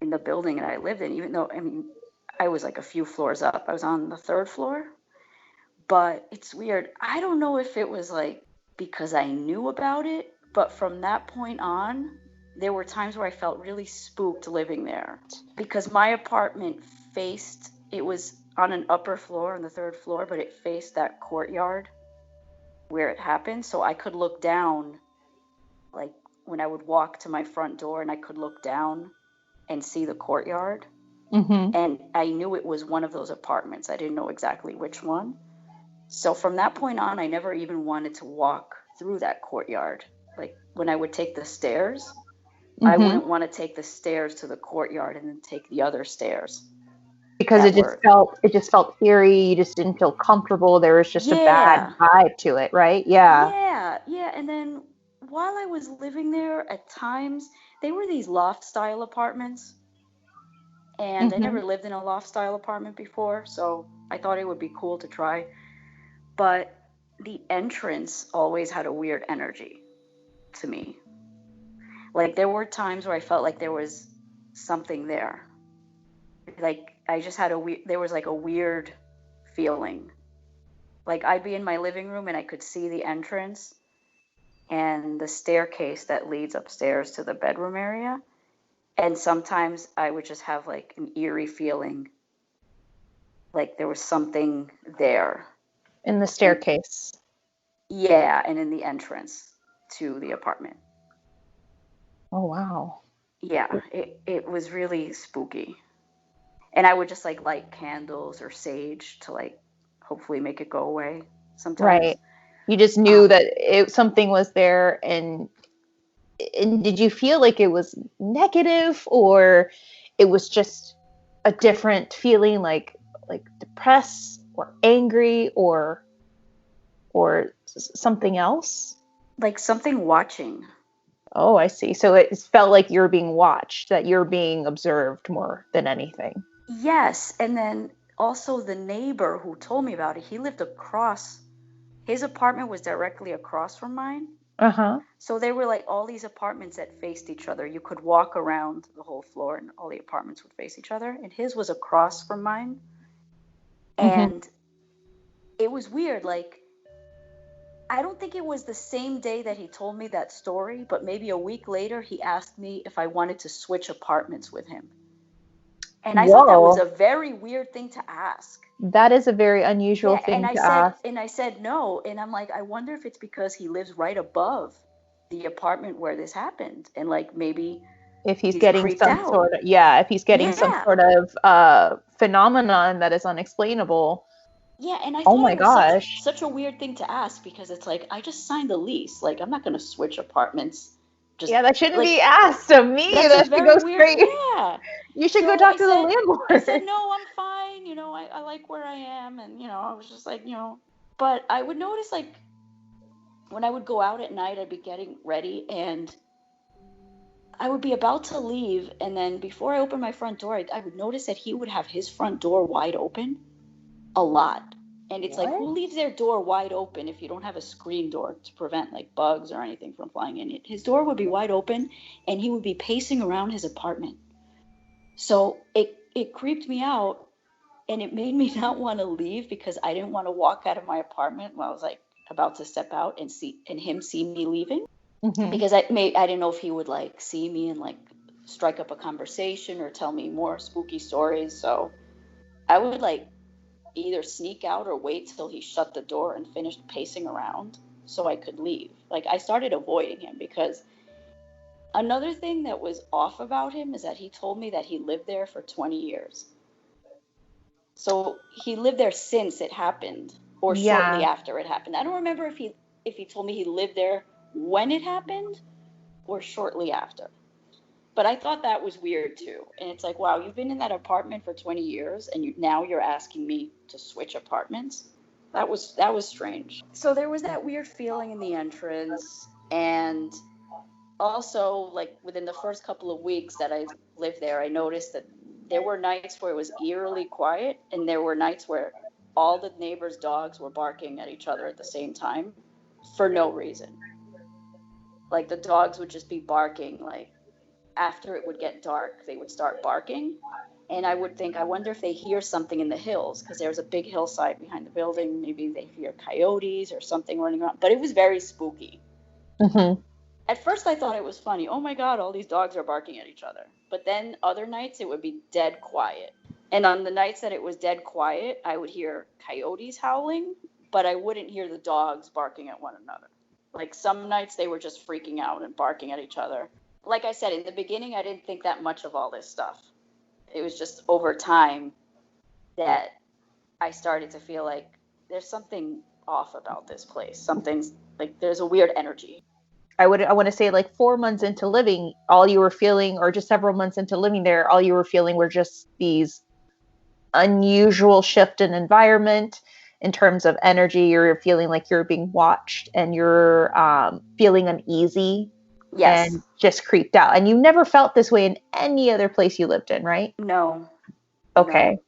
in the building that I lived in, even though, I mean, I was like a few floors up, I was on the 3rd floor, but it's weird. I don't know if it was like because I knew about it, but from that point on, there were times where I felt really spooked living there, because my apartment it was on an upper floor on the 3rd floor, but it faced that courtyard where it happened. So I could look down, like when I would walk to my front door, and I could look down and see the courtyard. And I knew it was one of those apartments. I didn't know exactly which one. So from that point on, I never even wanted to walk through that courtyard. Like when I would take the stairs, I wouldn't want to take the stairs to the courtyard and then take the other stairs. Because it just felt eerie. You just didn't feel comfortable. There was just a bad vibe to it, right? Yeah. And then while I was living there, at times, they were these loft-style apartments. And I never lived in a loft-style apartment before, so I thought it would be cool to try. But the entrance always had a weird energy to me. Like, there were times where I felt like there was something there. Like, I just had there was like a weird feeling. Like, I'd be in my living room and I could see the entrance and the staircase that leads upstairs to the bedroom area. And sometimes I would just have like an eerie feeling, like there was something there. In the staircase. Yeah, and in the entrance to the apartment. Oh, wow. Yeah, it was really spooky. And I would just like light candles or sage to like hopefully make it go away sometimes. Right. You just knew that something was there, and did you feel like it was negative, or it was just a different feeling, like depressed or angry or something else? Like something watching. Oh, I see. So it felt like you're being watched, that you're being observed more than anything. Yes. And then also the neighbor who told me about it, he lived across. His apartment was directly across from mine. So there were like all these apartments that faced each other. You could walk around the whole floor and all the apartments would face each other. And his was across from mine. And it was weird. Like, I don't think it was the same day that he told me that story, but maybe a week later, he asked me if I wanted to switch apartments with him. And I thought that was a very weird thing to ask. That is a very unusual thing to ask. And I said no. And I'm like, I wonder if it's because he lives right above the apartment where this happened. And like maybe if he's getting some sort of phenomenon that is unexplainable. Yeah, and I thought it was such a weird thing to ask, because it's like, I just signed a lease. Like, I'm not going to switch apartments Just Yeah, that shouldn't like be asked of me. that's a That should very go weird, straight. yeah. You should go So talk to the I said, landlord. no, I'm fine. I like where I am. And, I was just like, but I would notice like when I would go out at night, I'd be getting ready and I would be about to leave. And then before I opened my front door, I would notice that he would have his front door wide open a lot. And it's like, who leaves their door wide open if you don't have a screen door to prevent like bugs or anything from flying in? His door would be wide open and he would be pacing around his apartment. So it creeped me out and it made me not want to leave because I didn't want to walk out of my apartment when I was like about to step out and him see me leaving. Mm-hmm. Because I didn't know if he would like see me and like strike up a conversation or tell me more spooky stories. So I would like either sneak out or wait till he shut the door and finished pacing around so I could leave. Like I started avoiding him because another thing that was off about him is that he told me that he lived there for 20 years. So he lived there since it happened or shortly after it happened. I don't remember if he told me he lived there when it happened or shortly after. But I thought that was weird too. And it's like, wow, you've been in that apartment for 20 years and now you're asking me to switch apartments. That was strange. So there was that weird feeling in the entrance. And also like within the first couple of weeks that I lived there, I noticed that there were nights where it was eerily quiet and there were nights where all the neighbors' dogs were barking at each other at the same time for no reason. Like the dogs would just be barking like after it would get dark, they would start barking. And I would think, I wonder if they hear something in the hills because there's a big hillside behind the building. Maybe they hear coyotes or something running around. But it was very spooky. Mm-hmm. At first, I thought it was funny. Oh my God, all these dogs are barking at each other. But then other nights, it would be dead quiet. And on the nights that it was dead quiet, I would hear coyotes howling, but I wouldn't hear the dogs barking at one another. Like some nights, they were just freaking out and barking at each other. Like I said, in the beginning, I didn't think that much of all this stuff. It was just over time that I started to feel like there's something off about this place. Something's like there's a weird energy. I want to say like 4 months into living, all you were feeling, or just several months into living there, all you were feeling were just these unusual shift in environment in terms of energy. You're feeling like you're being watched and you're feeling uneasy. Yes. And just creeped out. And you never felt this way in any other place you lived in, right? No. Okay. No.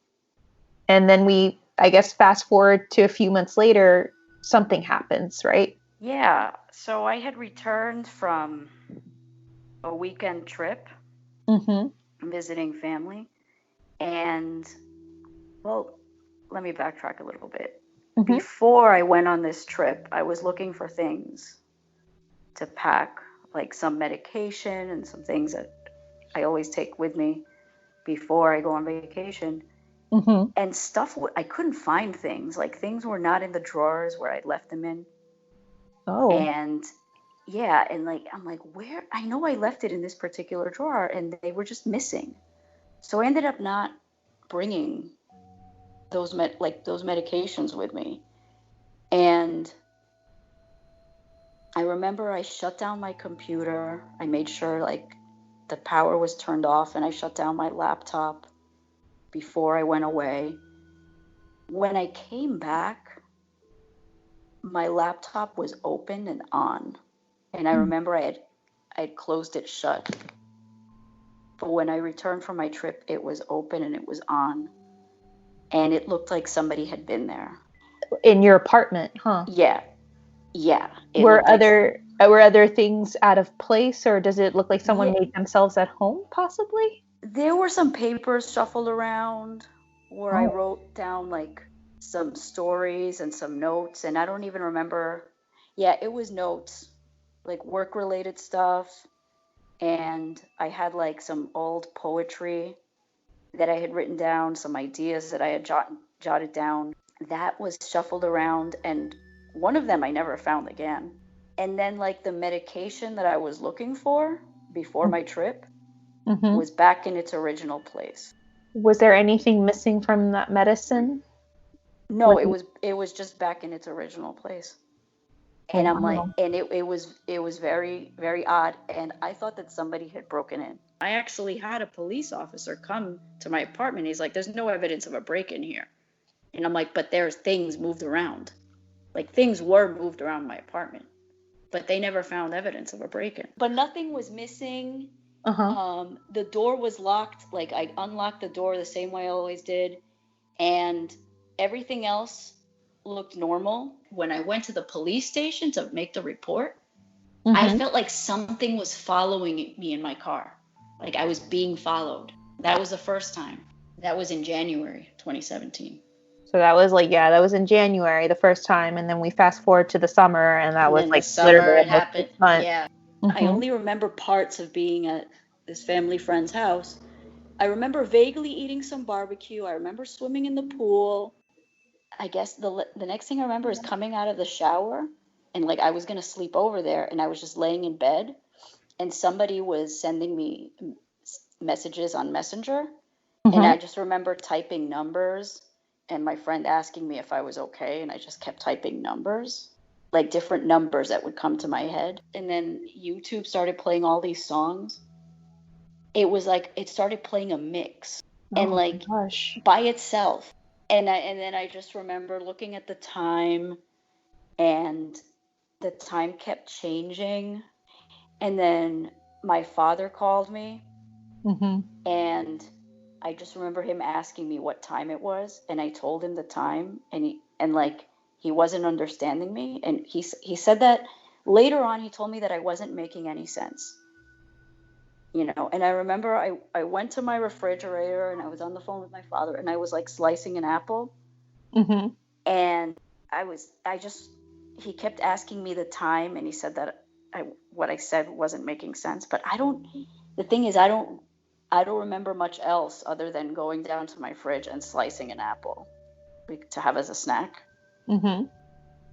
And then I guess, fast forward to a few months later, something happens, right? Yeah. So I had returned from a weekend trip, visiting family. And, well, let me backtrack a little bit. Before I went on this trip, I was looking for things to pack, like some medication and some things that I always take with me before I go on vacation. And stuff, I couldn't find things. Like things were not in the drawers where I'd left them in. Oh. And yeah, and like I'm like, where? I know I left it in this particular drawer, and they were just missing. So I ended up not bringing those medications with me. And I remember I shut down my computer. I made sure like the power was turned off, and I shut down my laptop before I went away. When I came back, my laptop was open and on. And I remember I had closed it shut. But when I returned from my trip, it was open and it was on. And it looked like somebody had been there. In your apartment, huh? Yeah. Yeah. Were other things out of place, or does it look like someone made themselves at home, possibly? There were some papers shuffled around where I wrote down like some stories and some notes, and I don't even remember. Yeah, it was notes, like work-related stuff, and I had like some old poetry that I had written down, some ideas that I had jotted down. That was shuffled around, and one of them I never found again. And then like the medication that I was looking for before my trip was back in its original place. Was there anything missing from that medicine? No, it was just back in its original place. Oh, And I'm like, wow. and it was very, very odd. And I thought that somebody had broken in. I actually had a police officer come to my apartment. He's like, there's no evidence of a break-in here. And I'm like, but there's things moved around. Like things were moved around my apartment, but they never found evidence of a break-in. But nothing was missing. The door was locked. Like I unlocked the door the same way I always did. And everything else looked normal. When I went to the police station to make the report, I felt like something was following me in my car. Like I was being followed. That was the first time. That was in January 2017. So that was like, yeah, that was in January the first time, and then we fast forward to the summer, and that And was then like the summer literally it almost happened. 6 months. Yeah. I only remember parts of being at this family friend's house. I remember vaguely eating some barbecue. I remember swimming in the pool. I guess the next thing I remember is coming out of the shower, and like I was going to sleep over there, and I was just laying in bed, and somebody was sending me messages on Messenger, and I just remember typing numbers and my friend asking me if I was okay, and I just kept typing numbers, like different numbers that would come to my head. And then YouTube started playing all these songs. It was like it started playing a mix, and like by itself. And then I just remember looking at the time, and the time kept changing. And then my father called me, and I just remember him asking me what time it was, and I told him the time, and he wasn't understanding me, and he said that later on he told me that I wasn't making any sense. And I remember I went to my refrigerator, and I was on the phone with my father, and I was like slicing an apple. And he kept asking me the time, and he said that what I said wasn't making sense. But the thing is, I don't remember much else other than going down to my fridge and slicing an apple to have as a snack.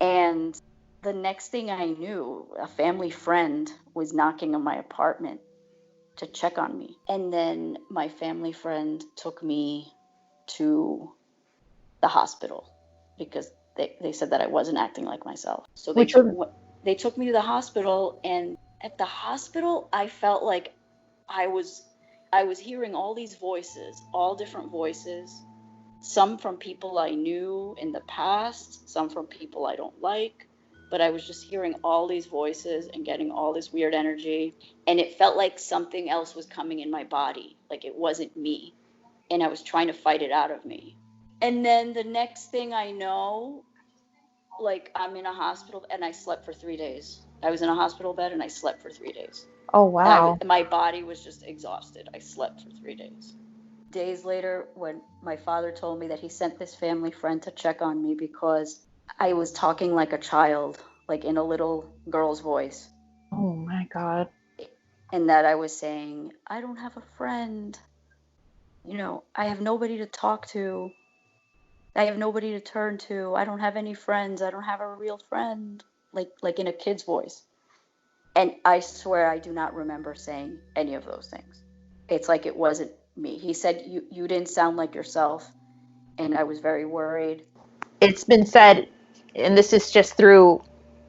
And the next thing I knew, a family friend was knocking on my apartment to check on me. And then my family friend took me to the hospital because they said that I wasn't acting like myself. So they took me to the hospital, and at the hospital, I felt like I was hearing all these voices, all different voices, some from people I knew in the past, some from people I don't like, but I was just hearing all these voices and getting all this weird energy, and it felt like something else was coming in my body, like it wasn't me, and I was trying to fight it out of me. And then the next thing I know, like I'm in a hospital, and I slept for 3 days. I was in a hospital bed and I slept for 3 days. Oh, wow. My body was just exhausted. I slept for 3 days. Days later, when my father told me that he sent this family friend to check on me because I was talking like a child, like in a little girl's voice. Oh, my God. And that I was saying, I don't have a friend. I have nobody to talk to. I have nobody to turn to. I don't have any friends. I don't have a real friend. Like in a kid's voice. And I swear I do not remember saying any of those things. It's like it wasn't me. He said, you didn't sound like yourself. And I was very worried. It's been said, and this is just through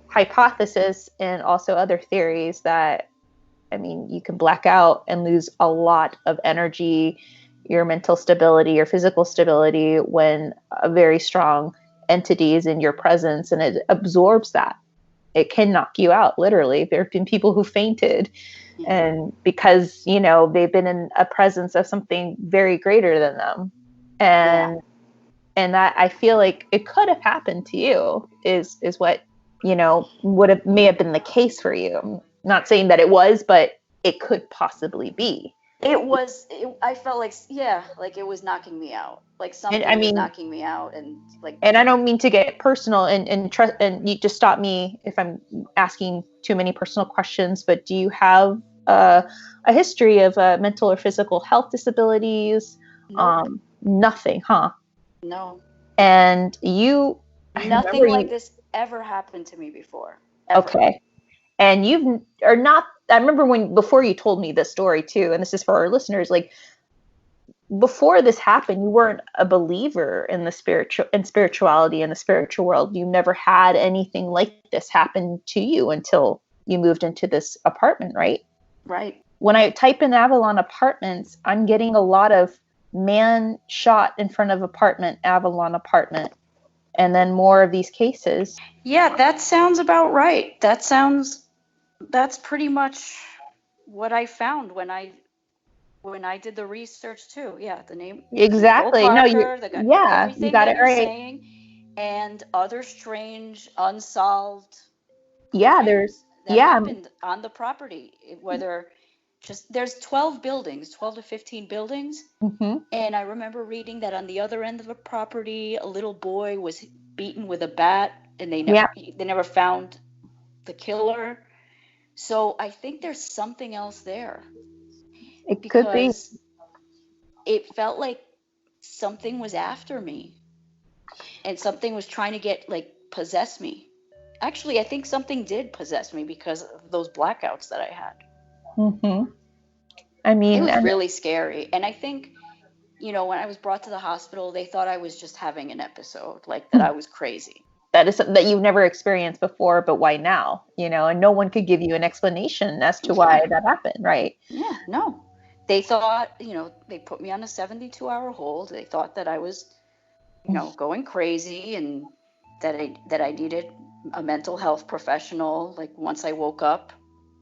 hypothesis and also other theories, that, you can black out and lose a lot of energy, your mental stability, your physical stability, when a very strong entity is in your presence, and it absorbs that. It can knock you out, literally. There have been people who fainted, and because, they've been in a presence of something very greater than them. And that, I feel like it could have happened to you, is what, may have been the case for you. I'm not saying that it was, but it could possibly be. I felt like, like it was knocking me out. Like something was knocking me out, and like. And I don't mean to get personal, and you just stop me if I'm asking too many personal questions. But do you have a history of mental or physical health disabilities? Nope. Nothing, huh? No. And nothing like this ever happened to me before. Ever. Okay. And I remember before you told me this story too, and this is for our listeners, like, before this happened, you weren't a believer in the spirituality in the spiritual world. You never had anything like this happen to you until you moved into this apartment, right? Right. When I type in Avalon apartments, I'm getting a lot of man shot in front of apartment, Avalon apartment, and then more of these cases. Yeah, that sounds about right. That's pretty much what I found when I did the research too. Yeah, the name Exactly. Nicole No, Parker, you everything got that it you're right. saying, and other strange unsolved Yeah, crimes that yeah. happened on the property. Whether there's 12 buildings, 12 to 15 buildings, Mm-hmm. and I remember reading that on the other end of the property, a little boy was beaten with a bat, and they never found the killer. So I think there's something else there, It could be. because it felt like something was after me and something was trying to possess me. Actually, I think something did possess me because of those blackouts that I had. Mm-hmm. I mean, it was really scary. And I think, when I was brought to the hospital, they thought I was just having an episode, like that I was crazy. That is something that you've never experienced before, but why now? And no one could give you an explanation as to why that happened, right? Yeah, no. They thought, they put me on a 72-hour hold. They thought that I was, going crazy, and that I needed a mental health professional. Like, once I woke up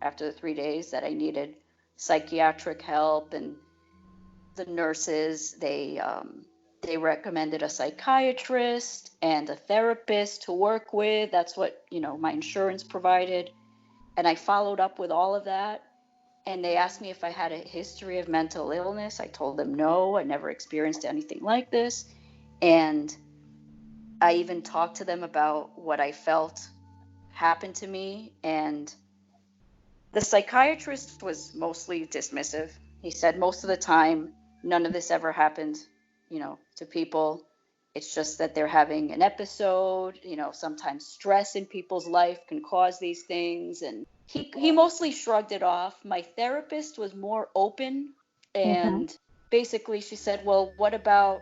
after the 3 days, that I needed psychiatric help. And the nurses, they recommended a psychiatrist and a therapist to work with. That's what, my insurance provided. And I followed up with all of that. And they asked me if I had a history of mental illness. I told them no, I never experienced anything like this. And I even talked to them about what I felt happened to me. And the psychiatrist was mostly dismissive. He said most of the time, none of this ever happened, to people. It's just that they're having an episode. Sometimes stress in people's life can cause these things. And he mostly shrugged it off. My therapist was more open, and basically she said, well,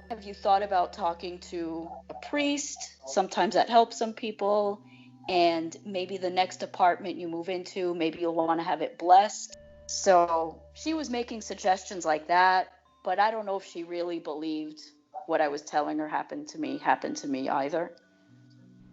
have you thought about talking to a priest? Sometimes that helps some people. And maybe the next apartment you move into, maybe you'll want to have it blessed. So she was making suggestions like that, but I don't know if she really believed what I was telling her happened to me either.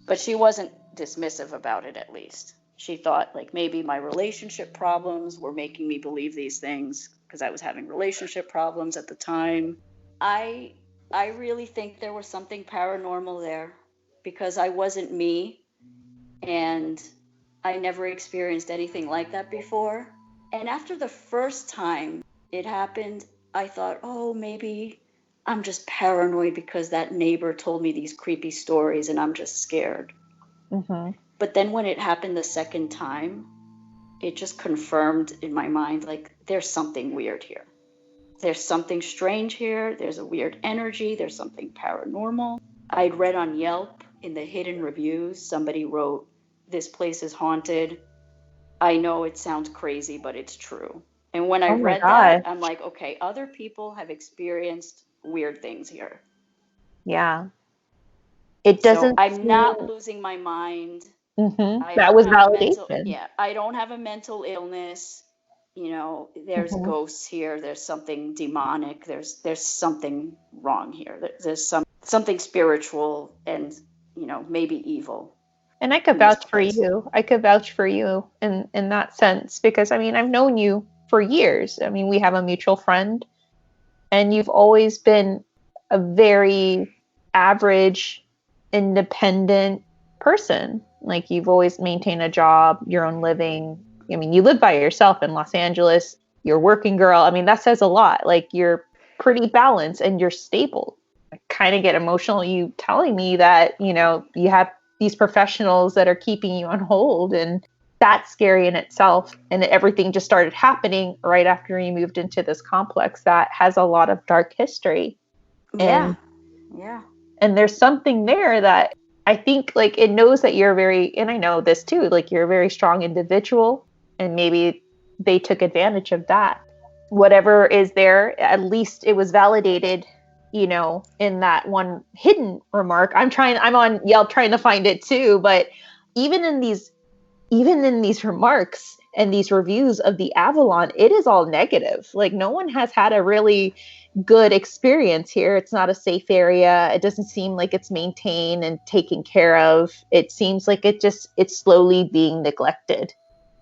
But she wasn't dismissive about it, at least. She thought maybe my relationship problems were making me believe these things, because I was having relationship problems at the time. I really think there was something paranormal there, because I wasn't me, and I never experienced anything like that before. And after the first time it happened, I thought, oh, maybe I'm just paranoid because that neighbor told me these creepy stories and I'm just scared. Mm-hmm. But then when it happened the second time, it just confirmed in my mind, there's something weird here. There's something strange here. There's a weird energy. There's something paranormal. I'd read on Yelp in the hidden reviews, somebody wrote, "This place is haunted. I know it sounds crazy, but it's true." And when I read that, I'm like, okay, other people have experienced weird things here. Yeah. It doesn't. So I'm not losing my mind. Mm-hmm. That was validation. I don't have a mental illness. There's ghosts here. There's something demonic. There's something wrong here. There's something spiritual and, maybe evil. And I could vouch for you. I could vouch for you in that sense, because I've known you for years. We have a mutual friend, and you've always been a very average, independent person. You've always maintained a job, your own living. You live by yourself in Los Angeles. You're a working girl. That says a lot. You're pretty balanced and you're stable. I kind of get emotional you telling me that, you have these professionals that are keeping you on hold, and that's scary in itself. And everything just started happening right after you moved into this complex that has a lot of dark history. Yeah. And there's something there that I think it knows that you're and I know this too, you're a very strong individual, and maybe they took advantage of that. whatever is there, at least it was validated, in that one hidden remark. I'm on Yelp trying to find it too, but even in these remarks and these reviews of the Avalon, it is all negative. Like, no one has had a really good experience here. It's not a safe area. It doesn't seem like it's maintained and taken care of. It seems like it's slowly being neglected,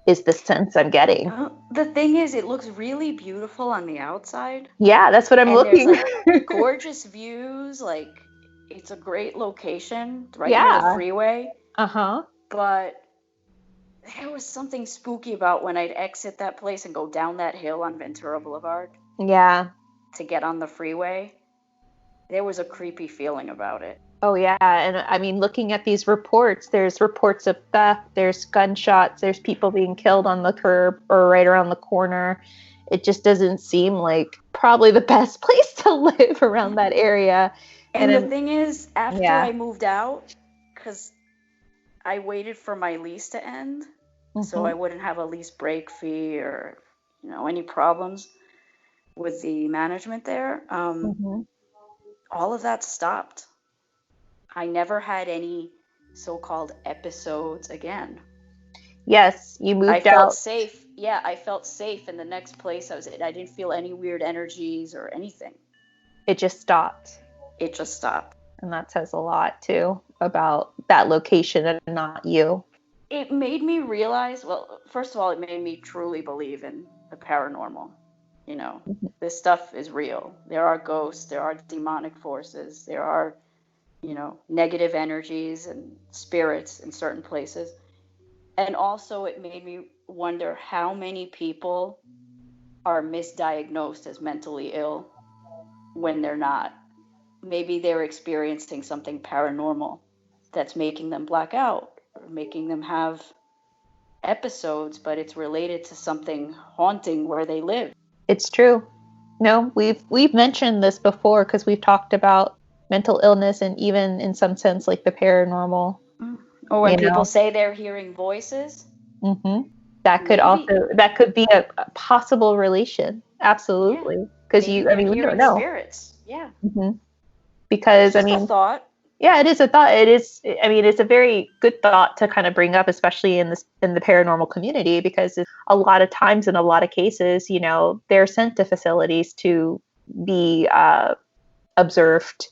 is the sense I'm getting. The thing is, it looks really beautiful on the outside. Yeah, that's what I'm looking. There's like gorgeous views. Like, it's a great location right near the freeway. But there was something spooky about when I'd exit that place and go down that hill on Ventura Boulevard. Yeah. To get on the freeway. There was a creepy feeling about it. Oh, yeah. And I mean, looking at these reports, there's reports of theft, there's gunshots, there's people being killed on the curb or right around the corner. It just doesn't seem like probably the best place to live around that area. And the thing is, after I moved out, because I waited for my lease to end, so I wouldn't have a lease break fee or, any problems with the management there. All of that stopped. I never had any so-called episodes again. Yes, you moved out. I felt safe. Yeah, I felt safe in the next place I was in. I didn't feel any weird energies or anything. It just stopped. It just stopped. And that says a lot, too, about that location and not you. It made me realize, well, first of all, it made me truly believe in the paranormal. This stuff is real. There are ghosts, there are demonic forces, there are, negative energies and spirits in certain places. And also it made me wonder how many people are misdiagnosed as mentally ill when they're not. Maybe they're experiencing something paranormal that's making them black out or making them have episodes, but it's related to something haunting where they live. It's true. No, we've mentioned this before because we've talked about mental illness and even in some sense like the paranormal. Or when people say they're hearing voices. That could be a possible relation. Absolutely. Because we don't know. Spirits. Yeah. Because it's a thought. Yeah, it is a thought. It's a very good thought to kind of bring up, especially in the paranormal community, because a lot of times in a lot of cases, they're sent to facilities to be observed,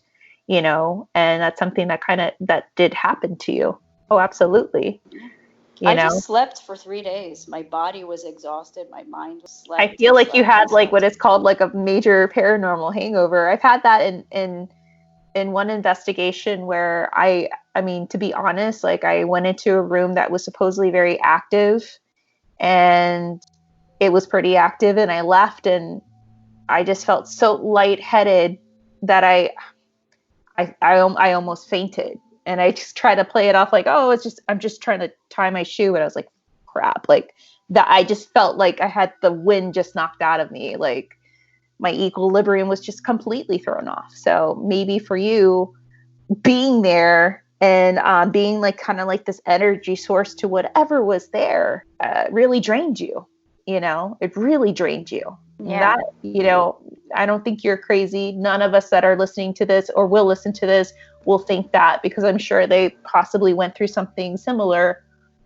and that's something that did happen to you. Oh, absolutely. I just slept for 3 days. My body was exhausted. My mind was slept. I feel like you had like what is called like a major paranormal hangover. I've had that in one investigation where I mean, to be honest, like I went into a room that was supposedly very active and it was pretty active, and I left and I just felt so lightheaded that I almost fainted. And I just try to play it off like, oh, I'm just trying to tie my shoe. And I was like, crap, like that. I just felt like I had the wind just knocked out of me. Like my equilibrium was just completely thrown off. So maybe for you being there and being like kind of like this energy source to whatever was there really drained you. It really drained you. Yeah. That, I don't think you're crazy. None of us that are listening to this or will listen to this will think that, because I'm sure they possibly went through something similar,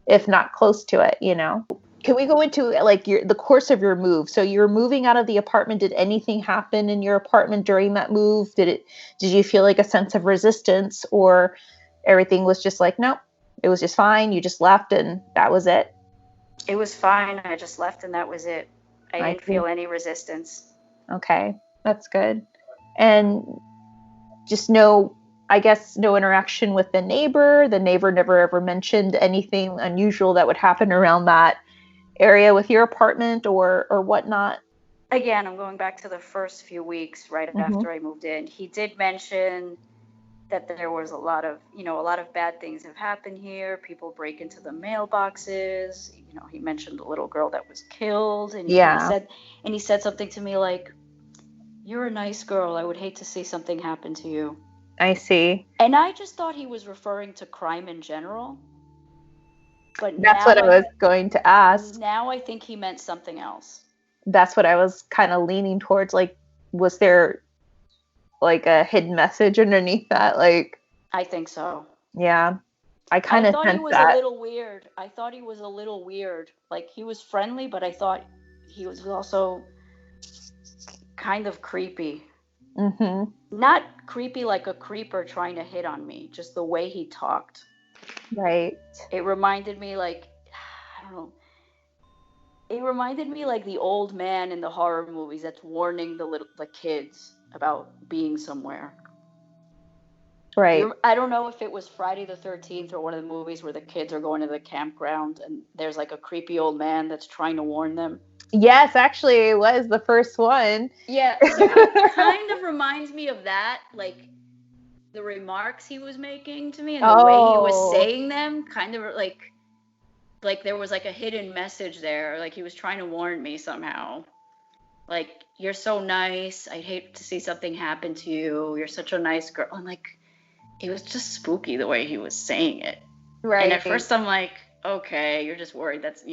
if not close to it, Can we go into like the course of your move? So you're moving out of the apartment. Did anything happen in your apartment during that move? Did you feel like a sense of resistance, or everything was just like, nope, it was just fine. You just left and that was it? It was fine. I just left and that was it. I didn't feel any resistance. Okay, that's good. And just no interaction with the neighbor. The neighbor never ever mentioned anything unusual that would happen around that area with your apartment or whatnot. Again, I'm going back to the first few weeks right after I moved in. He did mention that there was a lot of bad things have happened here. People break into the mailboxes. He mentioned a little girl that was killed, and he said something to me like, "You're a nice girl. I would hate to see something happen to you." I see. And I just thought he was referring to crime in general. But that's what I was going to ask. Now I think he meant something else. that's what I was kind of leaning towards. Like, was there like a hidden message underneath that? Like, I think so. yeah, I I kind of thought he sensed was that. a little weird. I thought he was a little weird. Like, he was friendly, but I thought he was also kind of creepy. Mm-hmm. Not creepy like a creeper trying to hit on me, just the way he talked. Right. It reminded me, like, I don't know. It reminded me like the old man in the horror movies that's warning the kids about being somewhere. Right. I don't know if it was Friday the 13th or one of the movies where the kids are going to the campground and there's like a creepy old man that's trying to warn them. Yes, actually, it was the first one. Yeah, so it kind of reminds me of that, like the remarks he was making to me and the way he was saying them, kind of like there was like a hidden message there, like he was trying to warn me somehow. Like, you're so nice. I'd hate to see something happen to you. You're such a nice girl. And like, it was just spooky the way he was saying it. Right. And at first I'm like, okay, you're just worried that's,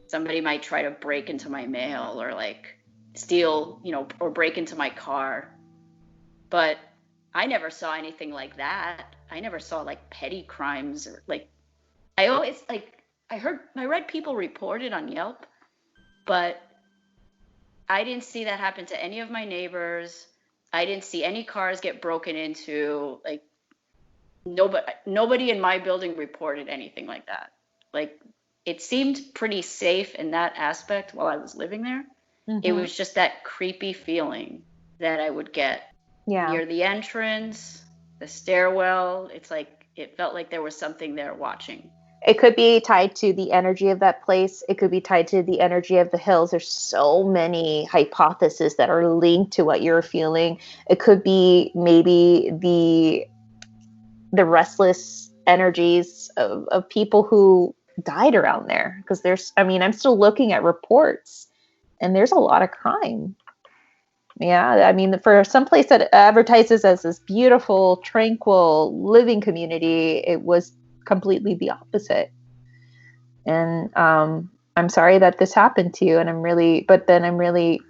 somebody might try to break into my mail or like steal, or break into my car. But I never saw anything like that. I never saw like petty crimes or like, I always like, I read people report it on Yelp, but I didn't see that happen to any of my neighbors. I didn't see any cars get broken into. Like, nobody in my building reported anything like that. Like, it seemed pretty safe in that aspect while I was living there. Mm-hmm. It was just that creepy feeling that I would get near the entrance, the stairwell. It's like, it felt like there was something there watching. It could be tied to the energy of that place. It could be tied to the energy of the hills. There's so many hypotheses that are linked to what you're feeling. It could be maybe the restless energies of people who died around there. Because I'm still looking at reports and there's a lot of crime. Yeah, for some place that advertises as this beautiful, tranquil living community, it was completely the opposite. And I'm sorry that this happened to you, and I'm really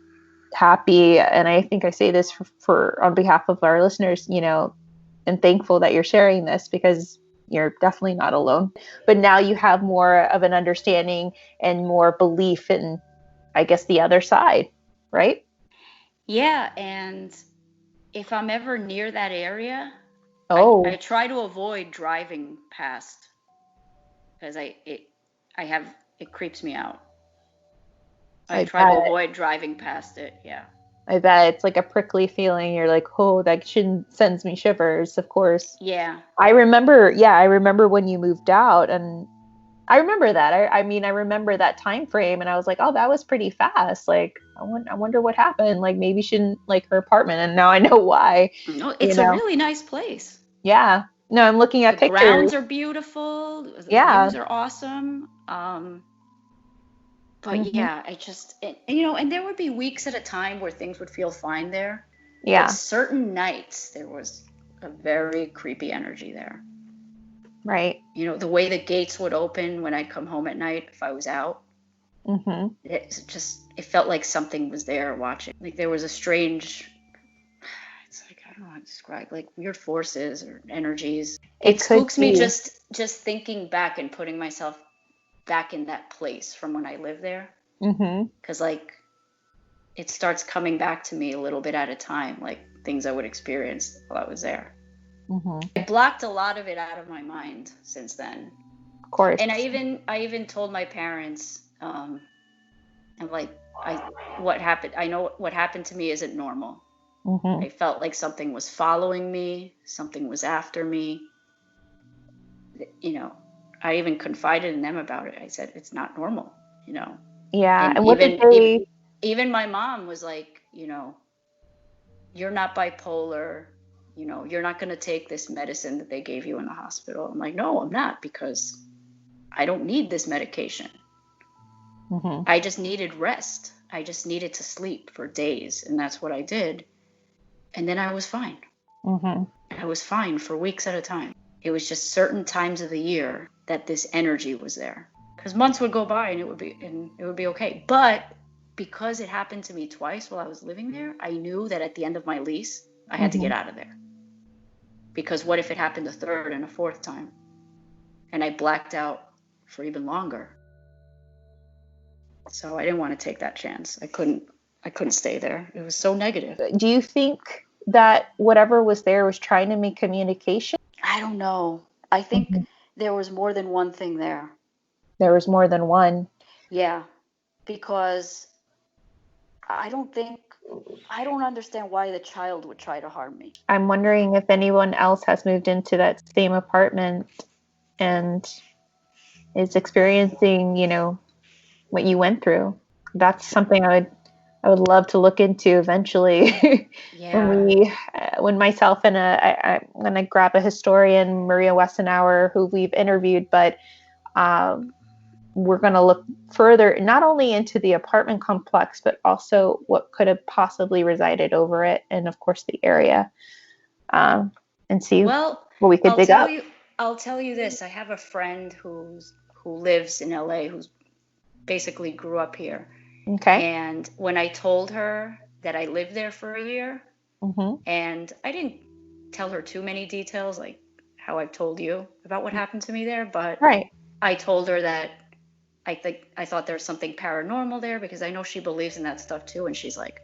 happy, and I think I say this for on behalf of our listeners, and thankful that you're sharing this, because you're definitely not alone. But now you have more of an understanding and more belief in, I guess, the other side, right? Yeah, and if I'm ever near that area, I try to avoid driving past, because it creeps me out. I try to avoid driving past it. Yeah. I bet it's like a prickly feeling. You're like, oh, that sends me shivers, of course. Yeah. I remember when you moved out, and I remember that. I remember that time frame, and I was like, oh, that was pretty fast. Like, I wonder what happened. Like, maybe she didn't like her apartment, and now I know why. No, it's a really nice place. Yeah. No, I'm looking at pictures. The grounds are beautiful. The views are awesome. But yeah, I just, and there would be weeks at a time where things would feel fine there. Yeah. But certain nights, there was a very creepy energy there. Right. The way the gates would open when I'd come home at night if I was out. Mm-hmm. It felt like something was there watching. Like there was a strange, it's like, I don't know how to describe, like weird forces or energies. It spooks me just thinking back and putting myself back in that place from when I lived there. Mm-hmm. Because like it starts coming back to me a little bit at a time, like things I would experience while I was there. Mm-hmm. I blocked a lot of it out of my mind since then. Of course. And I even told my parents, I'm like, what happened? I know what happened to me isn't normal. Mm-hmm. I felt like something was following me, something was after me. I even confided in them about it. I said, it's not normal, Yeah. And what did they... even my mom was like, you're not bipolar, you're not going to take this medicine that they gave you in the hospital. I'm like, no, I'm not, because I don't need this medication. Mm-hmm. I just needed rest. I just needed to sleep for days. And that's what I did. And then I was fine. Mm-hmm. I was fine for weeks at a time. It was just certain times of the year that this energy was there. Because months would go by and it would be okay. But because it happened to me twice while I was living there, I knew that at the end of my lease, I had to get out of there. Because what if it happened a third and a fourth time? And I blacked out for even longer. So I didn't want to take that chance. I couldn't stay there. It was so negative. Do you think that whatever was there was trying to make communication? I don't know. I think there was more than one thing there. There was more than one. Yeah, because I don't understand why the child would try to harm me. I'm wondering if anyone else has moved into that same apartment and is experiencing, what you went through. That's something I would love to look into eventually. Yeah. when myself and I'm going to grab a historian, Maria Wessenauer, who we've interviewed, but we're going to look further, not only into the apartment complex, but also what could have possibly resided over it. And of course the area, and see what we could dig up. I'll tell you this. I have a friend who lives in LA, who's basically grew up here. Okay. And when I told her that I lived there for a year, and I didn't tell her too many details, like how I've told you about what happened to me there, but I told her that I thought there was something paranormal there, because I know she believes in that stuff too. And she's like,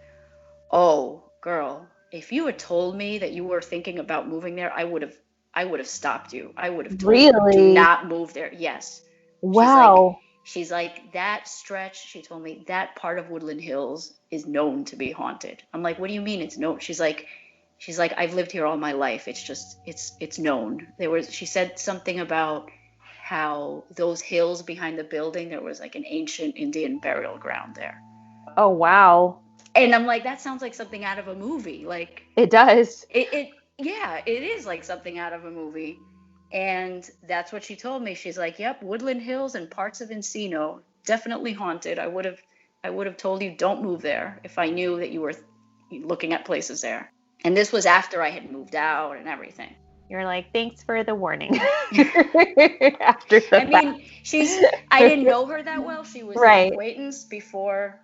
"Oh, girl, if you had told me that you were thinking about moving there, I would have stopped you. I would have told you to not move there." Yes. Wow. She's like, that stretch, she told me, that part of Woodland Hills is known to be haunted. I'm like, what do you mean it's known? She's like, I've lived here all my life. It's just, it's known. She said something about how those hills behind the building, there was like an ancient Indian burial ground there. Oh, wow. And I'm like, that sounds like something out of a movie. Like, it does. Yeah, it is like something out of a movie. And that's what she told me. She's like, "Yep, Woodland Hills and parts of Encino, definitely haunted. I would have told you don't move there if I knew that you were looking at places there." And this was after I had moved out and everything. You're like, "Thanks for the warning." After I mean, I didn't know her that well. She was an acquaintance before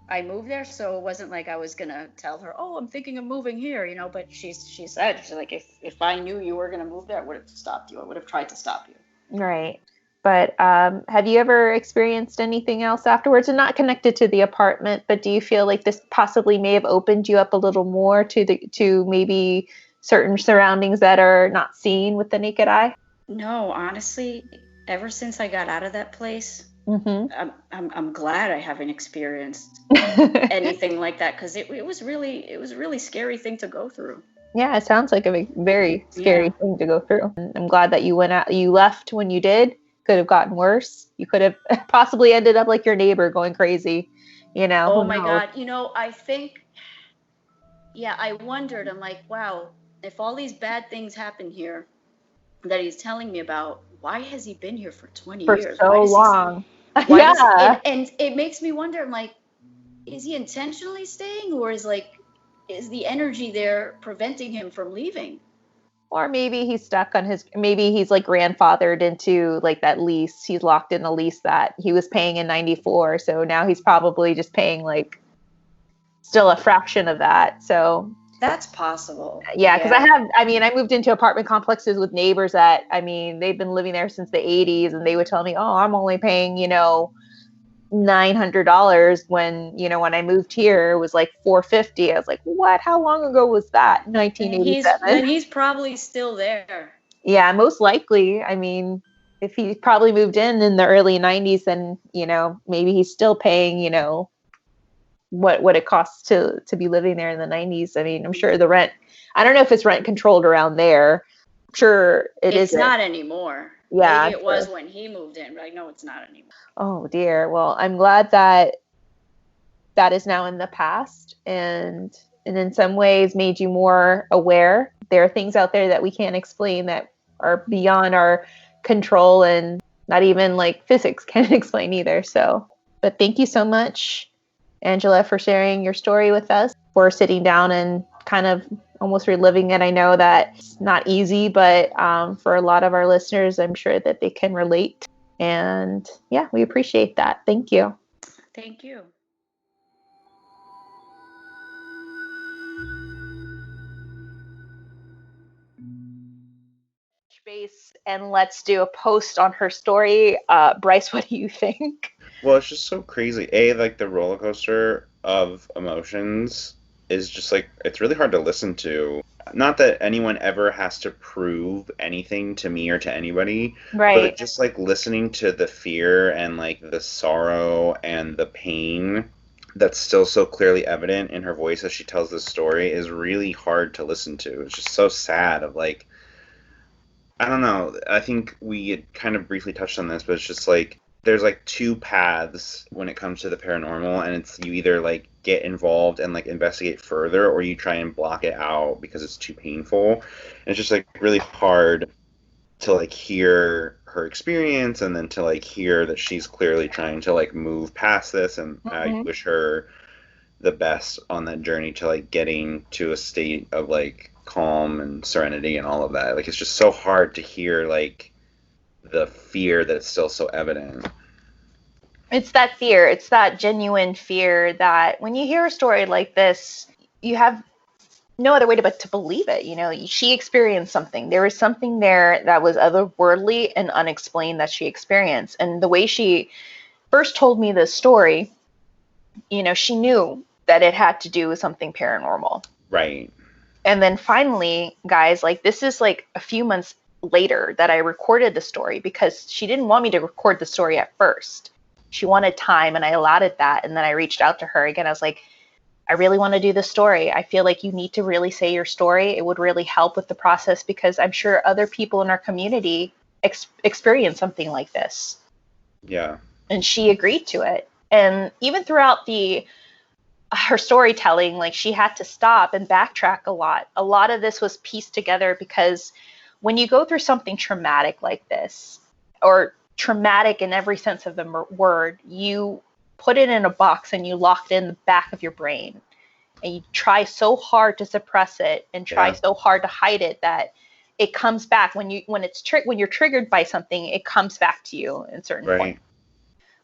I moved there, so it wasn't like I was gonna tell her, "Oh, I'm thinking of moving here," But she said, she's like, if I knew you were gonna move there, I would have stopped you. I would have tried to stop you. Right. But have you ever experienced anything else afterwards, and not connected to the apartment? But do you feel like this possibly may have opened you up a little more to maybe certain surroundings that are not seen with the naked eye? No, honestly, ever since I got out of that place. I'm glad I haven't experienced anything like that, because it was really a really scary thing to go through. Yeah, it sounds like a very scary thing to go through. I'm glad that you left when you did. Could have gotten worse. You could have possibly ended up like your neighbor going crazy. Oh my God. I think, I wondered. I'm like, wow, if all these bad things happen here that he's telling me about, why has he been here for 20 years? So long. And it makes me wonder, I'm like, is he intentionally staying, or is the energy there preventing him from leaving? Or maybe he's stuck on maybe he's like grandfathered into like that lease. He's locked in a lease that he was paying in 94. So now he's probably just paying like still a fraction of that. So that's possible. Yeah, because I moved into apartment complexes with neighbors that, they've been living there since the 80s, and they would tell me, "Oh, I'm only paying, $900 when I moved here, it was like $450. I was like, "What? How long ago was that?" 1987. And he's probably still there. Yeah, most likely. If he probably moved in the early 90s, then, maybe he's still paying, what it costs to be living there in the 90s. I'm sure the rent, I don't know if it's rent controlled around there. I'm sure it's not anymore. Yeah. Maybe it was when he moved in, but I know it's not anymore. Oh dear. Well, I'm glad that is now in the past, and in some ways made you more aware. There are things out there that we can't explain, that are beyond our control, and not even like physics can explain either. So, but thank you so much, Angela, for sharing your story with us, for sitting down and kind of almost reliving it. I know that it's not easy, but for a lot of our listeners, I'm sure that they can relate. And yeah, we appreciate that. Thank you. Thank you. Bryce and let's do a post on her story. Bryce, what do you think? Well, it's just so crazy. Like the roller coaster of emotions is just like, it's really hard to listen to. Not that anyone ever has to prove anything to me or to anybody, Right. but just like listening to the fear and like the sorrow and the pain that's still so clearly evident in her voice as she tells this story is really hard to listen to. It's just so sad of like, I don't know. I think we had kind of briefly touched on this, but it's just like there's like two paths when it comes to the paranormal, and it's you either like get involved and like investigate further, or you try and block it out because it's too painful. And it's just like really hard to like hear her experience and then to like hear that she's clearly trying to like move past this, and I wish her the best on that journey to like getting to a state of like calm and serenity and all of that. Like it's just so hard to hear like the fear that's still so evident. It's that fear. It's that genuine fear that when you hear a story like this, you have no other way but to believe it. You know, she experienced something. There was something there that was otherworldly and unexplained that she experienced. And the way she first told me this story, you know, she knew that it had to do with something paranormal. Right. And then finally, guys, like this is like a few months later that I recorded the story because she didn't want me to record the story at first. She wanted time and I allowed it that. And then I reached out to her again. I was like, I really want to do the story. I feel like you need to really say your story. It would really help with the process because I'm sure other people in our community experience something like this. Yeah. And she agreed to it. And even throughout her storytelling, like she had to stop and backtrack a lot. A lot of this was pieced together because when you go through something traumatic like this, or traumatic in every sense of the word, you put it in a box and you lock it in the back of your brain. And you try so hard to suppress it and try so hard to hide it that it comes back. When you're triggered by something, it comes back to you in certain points.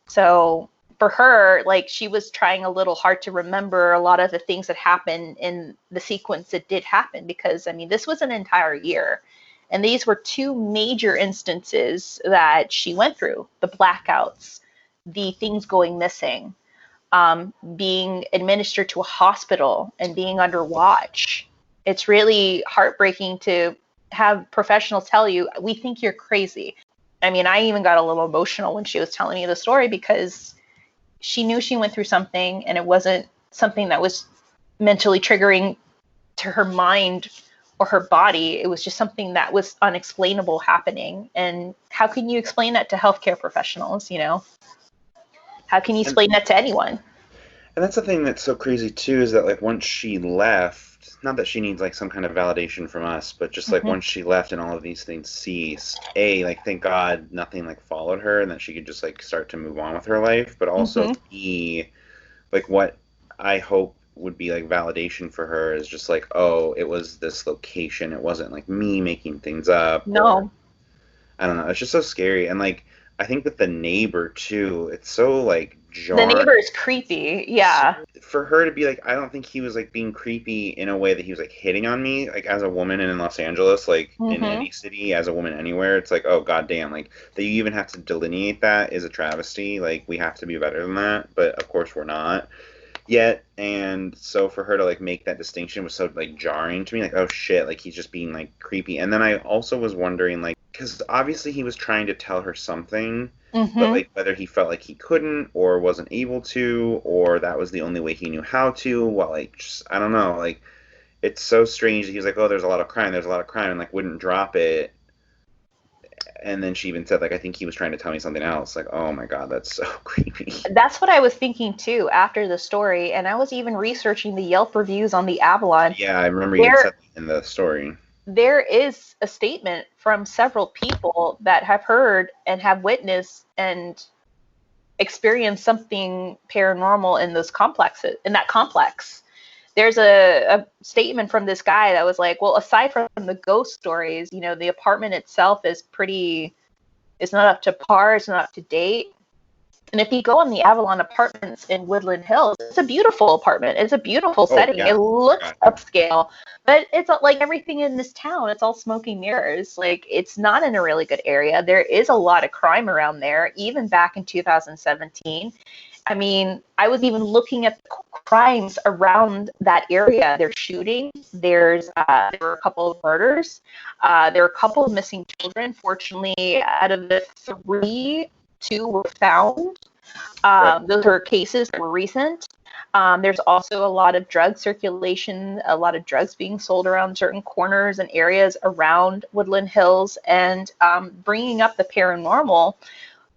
So for her, like she was trying a little hard to remember a lot of the things that happened in the sequence that did happen, because I mean, this was an entire year. And these were two major instances that she went through: the blackouts, the things going missing, being administered to a hospital and being under watch. It's really heartbreaking to have professionals tell you, we think you're crazy. I mean, I even got a little emotional when she was telling me the story because she knew she went through something and it wasn't something that was mentally triggering to her mind or her body. It was just something that was unexplainable happening. And how can you explain that to healthcare professionals, you know? How can you explain that to anyone? And that's the thing that's so crazy too, is that like once she left, not that she needs like some kind of validation from us, but just like once she left and all of these things ceased, like thank God nothing like followed her and that she could just like start to move on with her life, but also like what I hope would be like validation for her is just like, oh, it was this location, it wasn't like me making things up. No. I don't know, it's just so scary. And like I think that the neighbor too, it's so like jarring. The neighbor is creepy, yeah. For her to be like, I don't think he was like being creepy in a way that he was like hitting on me, like as a woman in Los Angeles, like in any city, as a woman anywhere. It's like, oh goddamn, like that you even have to delineate that is a travesty. Like we have to be better than that, but of course we're not yet. And so for her to like make that distinction was so like jarring to me, like, oh shit, like he's just being like creepy. And then I also was wondering, like, because obviously he was trying to tell her something, but like whether he felt like he couldn't or wasn't able to, or that was the only way he knew how to, well, like, just, I don't know, like, it's so strange that he was like, oh, there's a lot of crime, and like wouldn't drop it. And then she even said, like, I think he was trying to tell me something else. Like, oh my God, that's so creepy. That's what I was thinking too after the story. And I was even researching the Yelp reviews on the Avalon. Yeah, I remember you said that in the story. There is a statement from several people that have heard and have witnessed and experienced something paranormal in those complexes, in that complex. There's a statement from this guy that was like, well, aside from the ghost stories, you know, the apartment itself is not up to par, it's not up to date. And if you go on the Avalon Apartments in Woodland Hills, it's a beautiful apartment. It's a beautiful setting. Yeah. It looks upscale, but it's like everything in this town, it's all smoke and mirrors. Like, it's not in a really good area. There is a lot of crime around there, even back in 2017. I mean, I was even looking at the crimes around that area. There's shootings. There were a couple of murders. There were a couple of missing children. Fortunately, out of the 3, 2 were found. Those are cases that were recent. There's also a lot of drug circulation, a lot of drugs being sold around certain corners and areas around Woodland Hills. And bringing up the paranormal,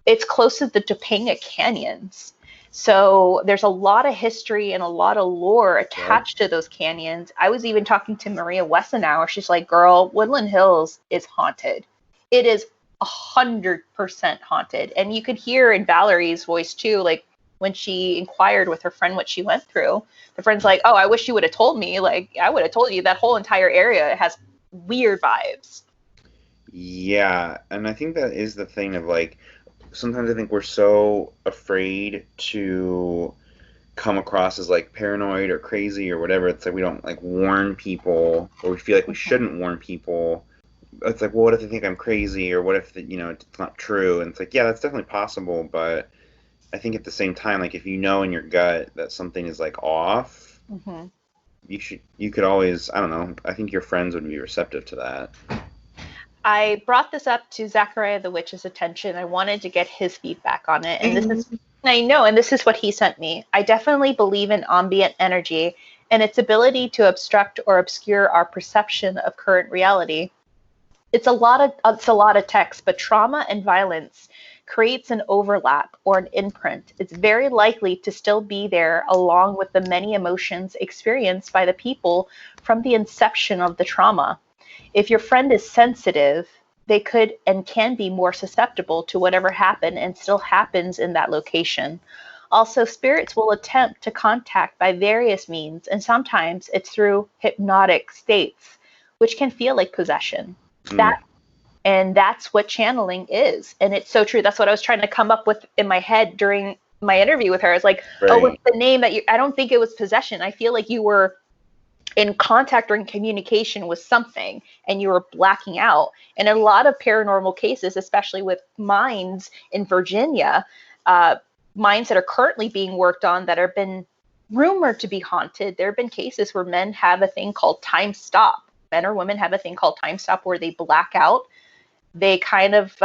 it's close to the Topanga Canyons. So there's a lot of history and a lot of lore attached to those canyons. I was even talking to Maria Wessenauer. She's like, girl, Woodland Hills is haunted. It is 100% haunted. And you could hear in Valerie's voice too, like when she inquired with her friend what she went through, the friend's like, oh, I wish you would have told me. Like, I would have told you that whole entire area has weird vibes. Yeah, and I think that is the thing of like, sometimes I think we're so afraid to come across as like paranoid or crazy or whatever. It's like we don't like warn people, or we feel like we shouldn't warn people. It's like, well, what if they think I'm crazy, or what if it's not true? And it's like, yeah, that's definitely possible, but I think at the same time, like if you know in your gut that something is like off, you could always, I don't know, I think your friends would be receptive to that. I brought this up to Zachariah the Witch's attention. I wanted to get his feedback on it. And this is what he sent me. I definitely believe in ambient energy and its ability to obstruct or obscure our perception of current reality. It's a lot of text, but trauma and violence creates an overlap or an imprint. It's very likely to still be there, along with the many emotions experienced by the people from the inception of the trauma. If your friend is sensitive, they could and can be more susceptible to whatever happened and still happens in that location. Also, spirits will attempt to contact by various means, and sometimes it's through hypnotic states, which can feel like possession. That's what channeling is. And it's so true. That's what I was trying to come up with in my head during my interview with her. I was like, oh, what's the name that I don't think it was possession. I feel like you were in contact or in communication with something and you were blacking out. And a lot of paranormal cases, especially with mines in Virginia, mines that are currently being worked on that have been rumored to be haunted, there have been cases where men have a thing called time stop. Men or women have a thing called time stop where they black out. They kind of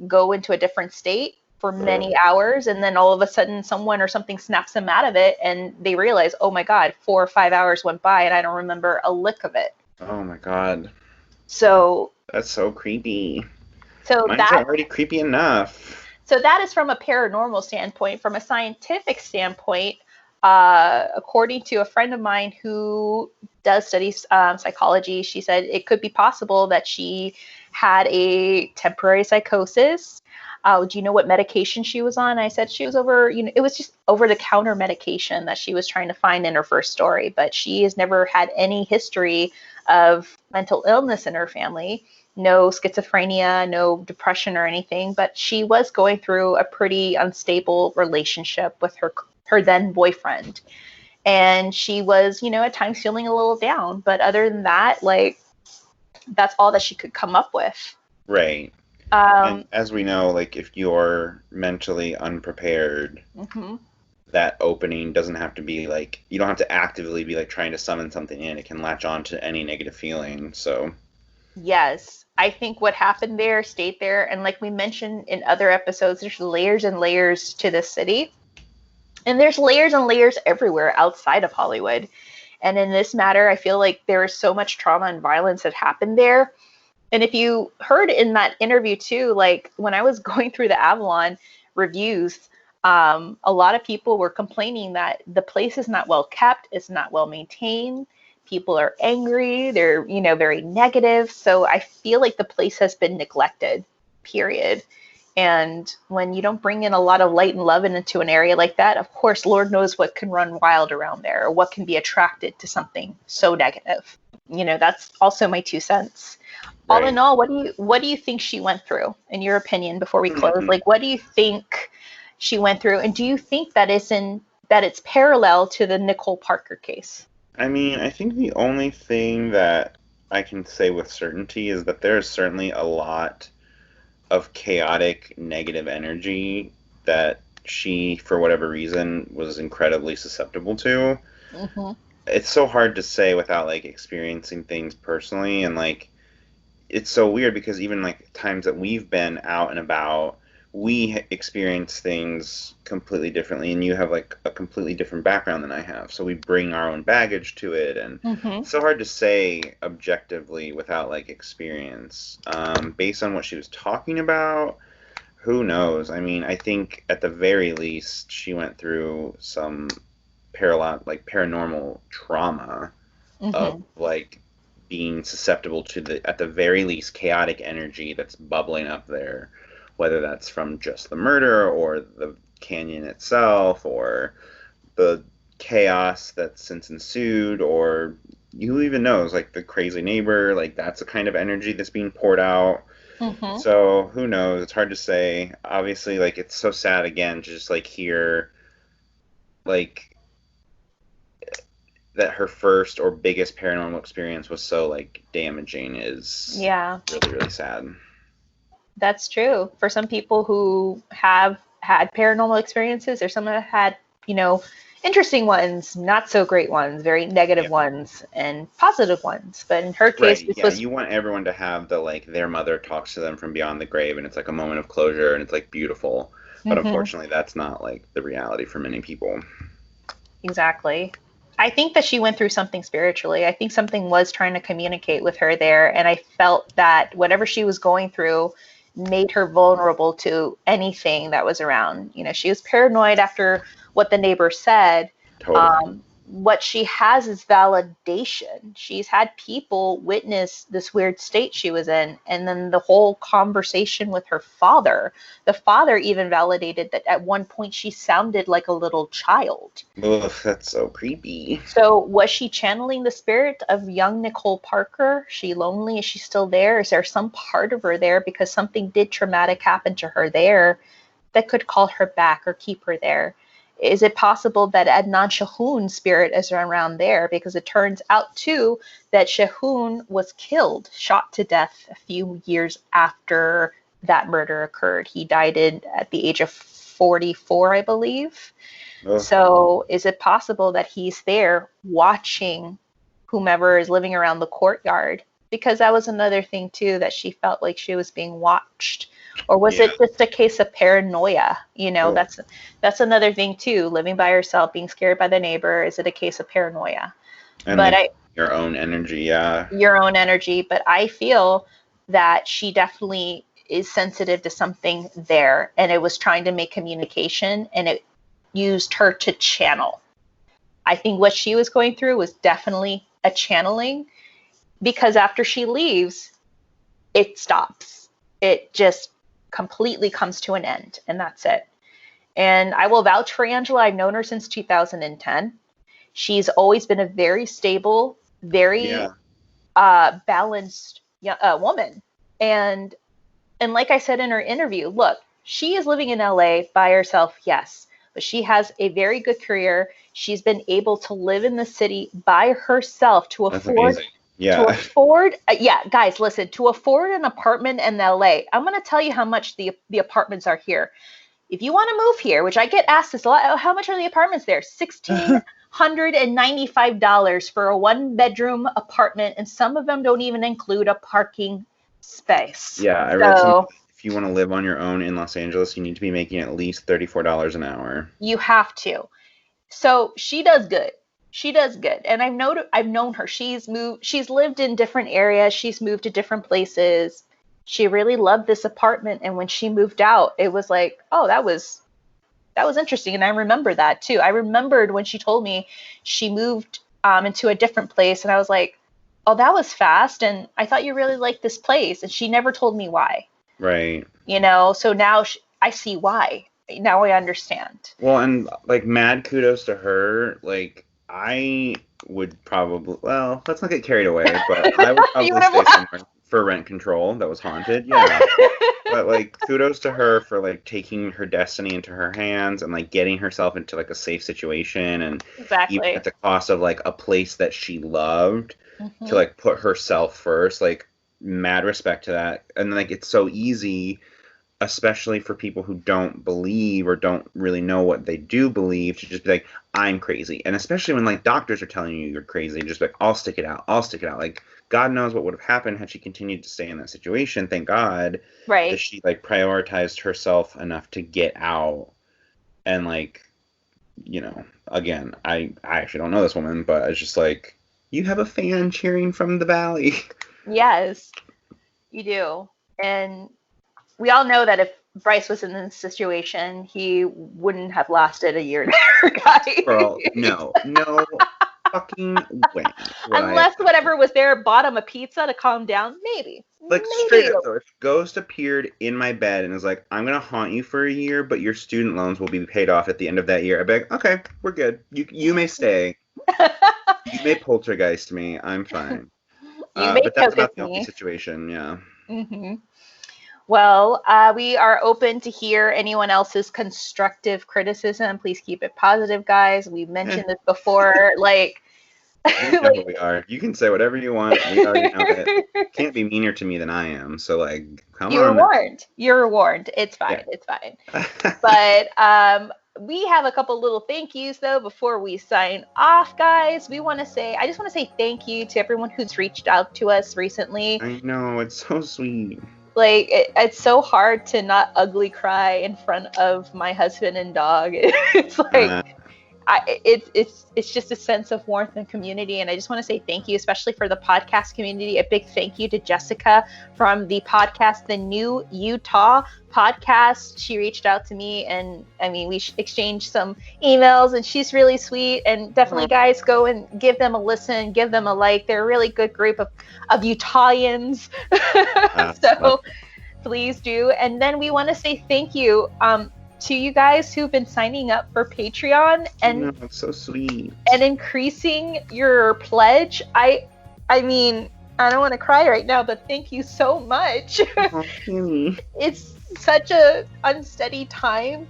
go into a different state for many hours, and then all of a sudden someone or something snaps them out of it, and they realize, oh my God, 4 or 5 hours went by and I don't remember a lick of it. Oh my God. So that's so creepy. So Mine's are already creepy enough. So that is from a paranormal standpoint. From a scientific standpoint, according to a friend of mine who does study psychology, she said it could be possible that she had a temporary psychosis. Do you know what medication she was on? I said she was it was just over-the-counter medication that she was trying to find in her first story, but she has never had any history of mental illness in her family, no schizophrenia, no depression or anything, but she was going through a pretty unstable relationship with her then boyfriend. And she was, at times feeling a little down, but other than that, like, that's all that she could come up with. Right. And as we know, like, if you're mentally unprepared, that opening doesn't have to be like, you don't have to actively be like trying to summon something in. It can latch on to any negative feeling. So yes, I think what happened there stayed there. And like we mentioned in other episodes, there's layers and layers to this city. And there's layers and layers everywhere outside of Hollywood. And in this matter, I feel like there is so much trauma and violence that happened there. And if you heard in that interview too, like when I was going through the Avalon reviews, a lot of people were complaining that the place is not well kept, it's not well maintained. People are angry, they're, very negative. So I feel like the place has been neglected, period. And when you don't bring in a lot of light and love into an area like that, of course, Lord knows what can run wild around there, or what can be attracted to something so negative. That's also my 2 cents. Right. All in all, what do you think she went through, in your opinion, before we close? Like, what do you think she went through? And do you think that it's parallel to the Nicole Parker case? I mean, I think the only thing that I can say with certainty is that there is certainly a lot of chaotic negative energy that she, for whatever reason, was incredibly susceptible to. Mm-hmm. It's so hard to say without like experiencing things personally, and like it's so weird because even like times that we've been out and about, we experience things completely differently, and you have like a completely different background than I have, so we bring our own baggage to it, and Mm-hmm. it's so hard to say objectively without like experience. Based on what she was talking about, who knows? I mean, I think at the very least she went through some paranormal trauma Mm-hmm. of like being susceptible to the, at the very least, chaotic energy that's bubbling up there, whether that's from just the murder or the canyon itself or the chaos that's since ensued, or who even knows, like the crazy neighbor, like that's the kind of energy that's being poured out. Mm-hmm. So who knows? It's hard to say. Obviously, like it's so sad again to just like hear like that her first or biggest paranormal experience was so like damaging is really, really sad. That's true. For some people who have had paranormal experiences, there's some that have had, interesting ones, not so great ones, very negative ones, and positive ones. But in her case, you want everyone to have the like their mother talks to them from beyond the grave, and it's like a moment of closure, and it's like beautiful. But unfortunately, that's not like the reality for many people. Exactly. I think that she went through something spiritually. I think something was trying to communicate with her there, and I felt that whatever she was going through made her vulnerable to anything that was around. She was paranoid after what the neighbor said. Totally. What she has is validation. She's had people witness this weird state she was in, and then the whole conversation with her father. The father even validated that at one point she sounded like a little child. Ugh, that's so creepy. So was she channeling the spirit of young Nicole Parker? Is she lonely? Is she still there? Is there some part of her there because something did traumatic happen to her there that could call her back or keep her there? Is it possible that Adnan Shahoon's spirit is around there? Because it turns out, too, that Shahoon was killed, shot to death a few years after that murder occurred. He died at the age of 44, I believe. Oh. So is it possible that he's there watching whomever is living around the courtyard? Because that was another thing, too, that she felt like she was being watched. Or was it just a case of paranoia? That's another thing too. Living by herself, being scared by the neighbor. Is it a case of paranoia? And but your own energy, your own energy. But I feel that she definitely is sensitive to something there, and it was trying to make communication, and it used her to channel. I think what she was going through was definitely a channeling, because after she leaves, it stops. It just completely comes to an end, and that's it. And I will vouch for Angela. I've known her since 2010. She's always been a very stable, very balanced woman. And like I said in her interview, look, she is living in LA by herself, yes, but she has a very good career. She's been able to live in the city by herself to afford. To afford, guys, listen, to afford an apartment in LA, I'm going to tell you how much the apartments are here. If you want to move here, which I get asked this a lot, how much are the apartments there? $1,695 for a 1-bedroom apartment, and some of them don't even include a parking space. Yeah, I read something. If you want to live on your own in Los Angeles, you need to be making at least $34 an hour. You have to. So she does good. She does good. And I've known her. She's lived in different areas. She's moved to different places. She really loved this apartment. And when she moved out, it was like, oh, that was interesting. And I remember that too. I remembered when she told me she moved into a different place. And I was like, oh, that was fast. And I thought you really liked this place. And she never told me why. Right. So now I see why. Now I understand. Well, and like mad kudos to her. Like, I would probably, well, let's not get carried away, but I would probably stay somewhere for rent control that was haunted. Yeah. But like kudos to her for like taking her destiny into her hands and like getting herself into like a safe situation, and even at the cost of like a place that she loved, to like put herself first. Like, mad respect to that. And like, it's so easy, especially for people who don't believe or don't really know what they do believe, to just be like, I'm crazy. And especially when like doctors are telling you you're crazy, just like, I'll stick it out. Like, God knows what would have happened had she continued to stay in that situation. Thank God that she like prioritized herself enough to get out. And like, you know, again, I actually don't know this woman, but it's just like, you have a fan cheering from the valley. Yes, you do. And we all know that if Bryce was in this situation, he wouldn't have lasted a year there, guys. Girl, no fucking way. Unless whatever was there bought him a pizza to calm down, maybe. Like, straight up though, if Ghost appeared in my bed and was like, I'm gonna haunt you for a year, but your student loans will be paid off at the end of that year, I'd be like, okay, we're good. You may stay. You may poltergeist me. I'm fine. But that's about the only situation, yeah. Mm-hmm. Well, we are open to hear anyone else's constructive criticism. Please keep it positive, guys. We've mentioned this before. Like, you know who we are. You can say whatever you want. We already know it. Can't be meaner to me than I am. So, like, come on. You're warned. You're warned. It's fine. Yeah. It's fine. But we have a couple little thank yous, though, before we sign off, guys. I just want to say thank you to everyone who's reached out to us recently. I know. It's so sweet. Like, it's so hard to not ugly cry in front of my husband and dog. It's like, it's just a sense of warmth and community. And I just want to say thank you, especially for the podcast community. A big thank you to Jessica from the podcast, The New Utah Podcast. She reached out to me, and I mean, we exchanged some emails, and she's really sweet. And definitely, guys, go and give them a listen, give them a like. They're a really good group of Utahns. So please do. And then we want to say thank you to you guys who've been signing up for Patreon and that's so sweet, and increasing your pledge. I mean, I don't want to cry right now, but thank you so much. Oh, it's such a unsteady time.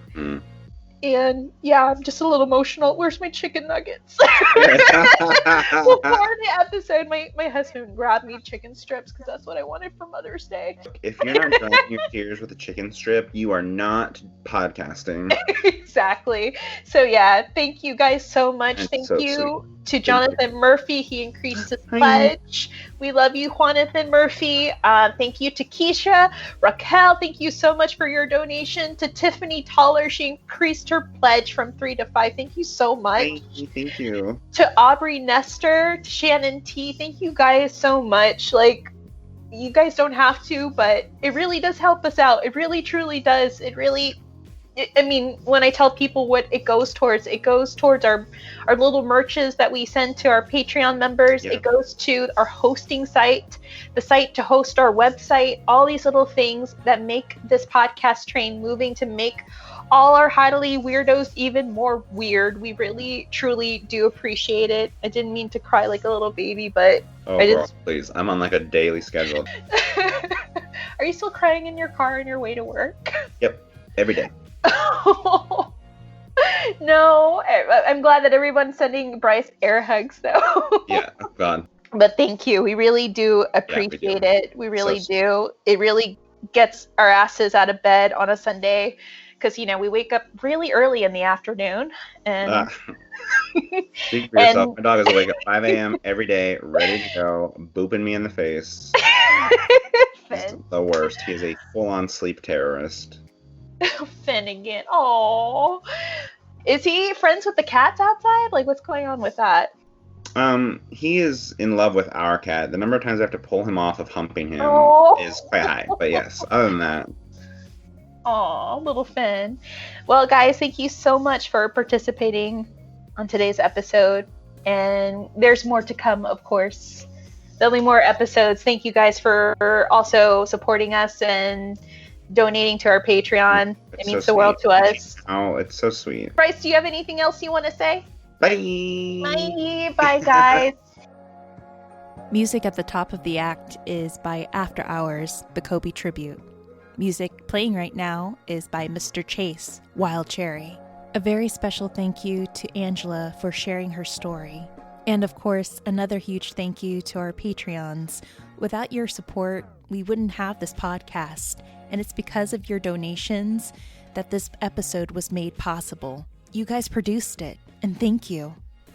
And yeah, I'm just a little emotional. Where's my chicken nuggets? Before the episode, my husband grabbed me chicken strips because that's what I wanted for Mother's Day. If you're not drying your tears with a chicken strip, you are not podcasting. Exactly. So yeah, thank you guys so much. Thank you to Jonathan Murphy. He increased his pledge. We love you, Jonathan Murphy. Thank you to Keisha. Raquel, thank you so much for your donation. To Tiffany Toller, she increased her pledge from 3 to 5. Thank you so much. Thank you. To Aubrey Nestor, to Shannon T, thank you guys so much. Like, you guys don't have to, but it really does help us out. It really, truly does. I mean, when I tell people what it goes towards our little merches that we send to our Patreon members. Yeah. It goes to our hosting site, the site to host our website, all these little things that make this podcast train moving, to make all our highly weirdos even more weird. We really, truly do appreciate it. I didn't mean to cry like a little baby, but girl, please. I'm on like a daily schedule. Are you still crying in your car on your way to work? Yep, every day. No, I'm glad that everyone's sending Bryce air hugs, though. Yeah, God. But thank you. We really do appreciate it. We really do. It really gets our asses out of bed on a Sunday, because, you know, we wake up really early in the afternoon. And speak for yourself. My dog is awake at 5 a.m. every day, ready to go, booping me in the face. He's the worst. He is a full-on sleep terrorist. Finnegan. Oh, is he friends with the cats outside? Like, what's going on with that? He is in love with our cat. The number of times I have to pull him off of humping him is quite high. But yes, other than that. Oh, little Finn. Well, guys, thank you so much for participating on today's episode. And there's more to come, of course. There'll be more episodes. Thank you guys for also supporting us and donating to our Patreon. It means the world to us. Oh, it's so sweet. Bryce, do you have anything else you want to say? Bye. Bye, guys. Music at the top of the act is by After Hours, the Kobe tribute. Music playing right now is by Mr. Chase, Wild Cherry. A very special thank you to Angela for sharing her story. And of course, another huge thank you to our Patreons. Without your support, we wouldn't have this podcast, and it's because of your donations that this episode was made possible. You guys produced it, and thank you.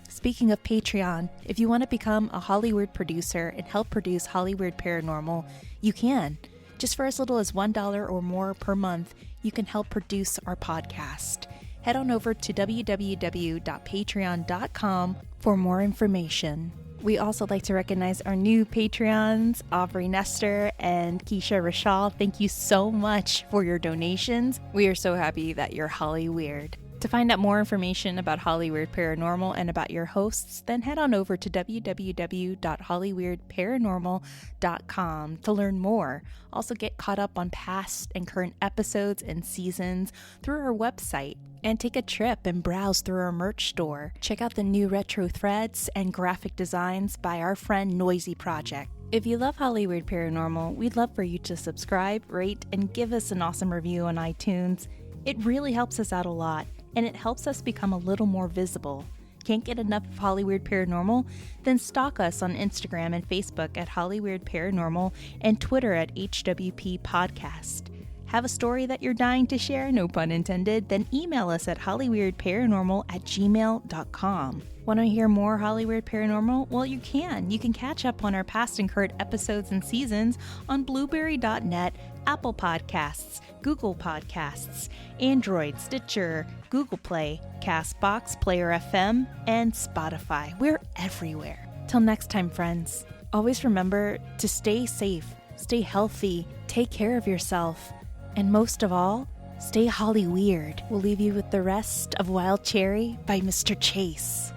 Speaking of Patreon, if you want to become a Hollywood producer and help produce Hollywood Paranormal, you can. Just for as little as $1 or more per month, you can help produce our podcast. Head on over to www.patreon.com for more information. We also like to recognize our new Patreons, Aubrey Nestor and Keisha Rashal. Thank you so much for your donations. We are so happy that you're Holly Weird. To find out more information about Hollywood Paranormal and about your hosts, then head on over to www.hollyweirdparanormal.com to learn more. Also get caught up on past and current episodes and seasons through our website, and take a trip and browse through our merch store. Check out the new retro threads and graphic designs by our friend Noisy Project. If you love Hollywood Paranormal, we'd love for you to subscribe, rate, and give us an awesome review on iTunes. It really helps us out a lot, and it helps us become a little more visible. Can't get enough of Hollywood Paranormal? Then stalk us on Instagram and Facebook at Hollywood Paranormal and Twitter at HWP Podcast. Have a story that you're dying to share, no pun intended, then email us at hollyweirdparanormal@gmail.com. Want to hear more Hollywood Paranormal? Well, you can. You can catch up on our past and current episodes and seasons on blueberry.net, Apple Podcasts, Google Podcasts, Android, Stitcher, Google Play, CastBox, Player FM, and Spotify. We're everywhere. Till next time, friends, always remember to stay safe, stay healthy, take care of yourself, and most of all, stay Holly Weird. We'll leave you with the rest of Wild Cherry by Mr. Chase.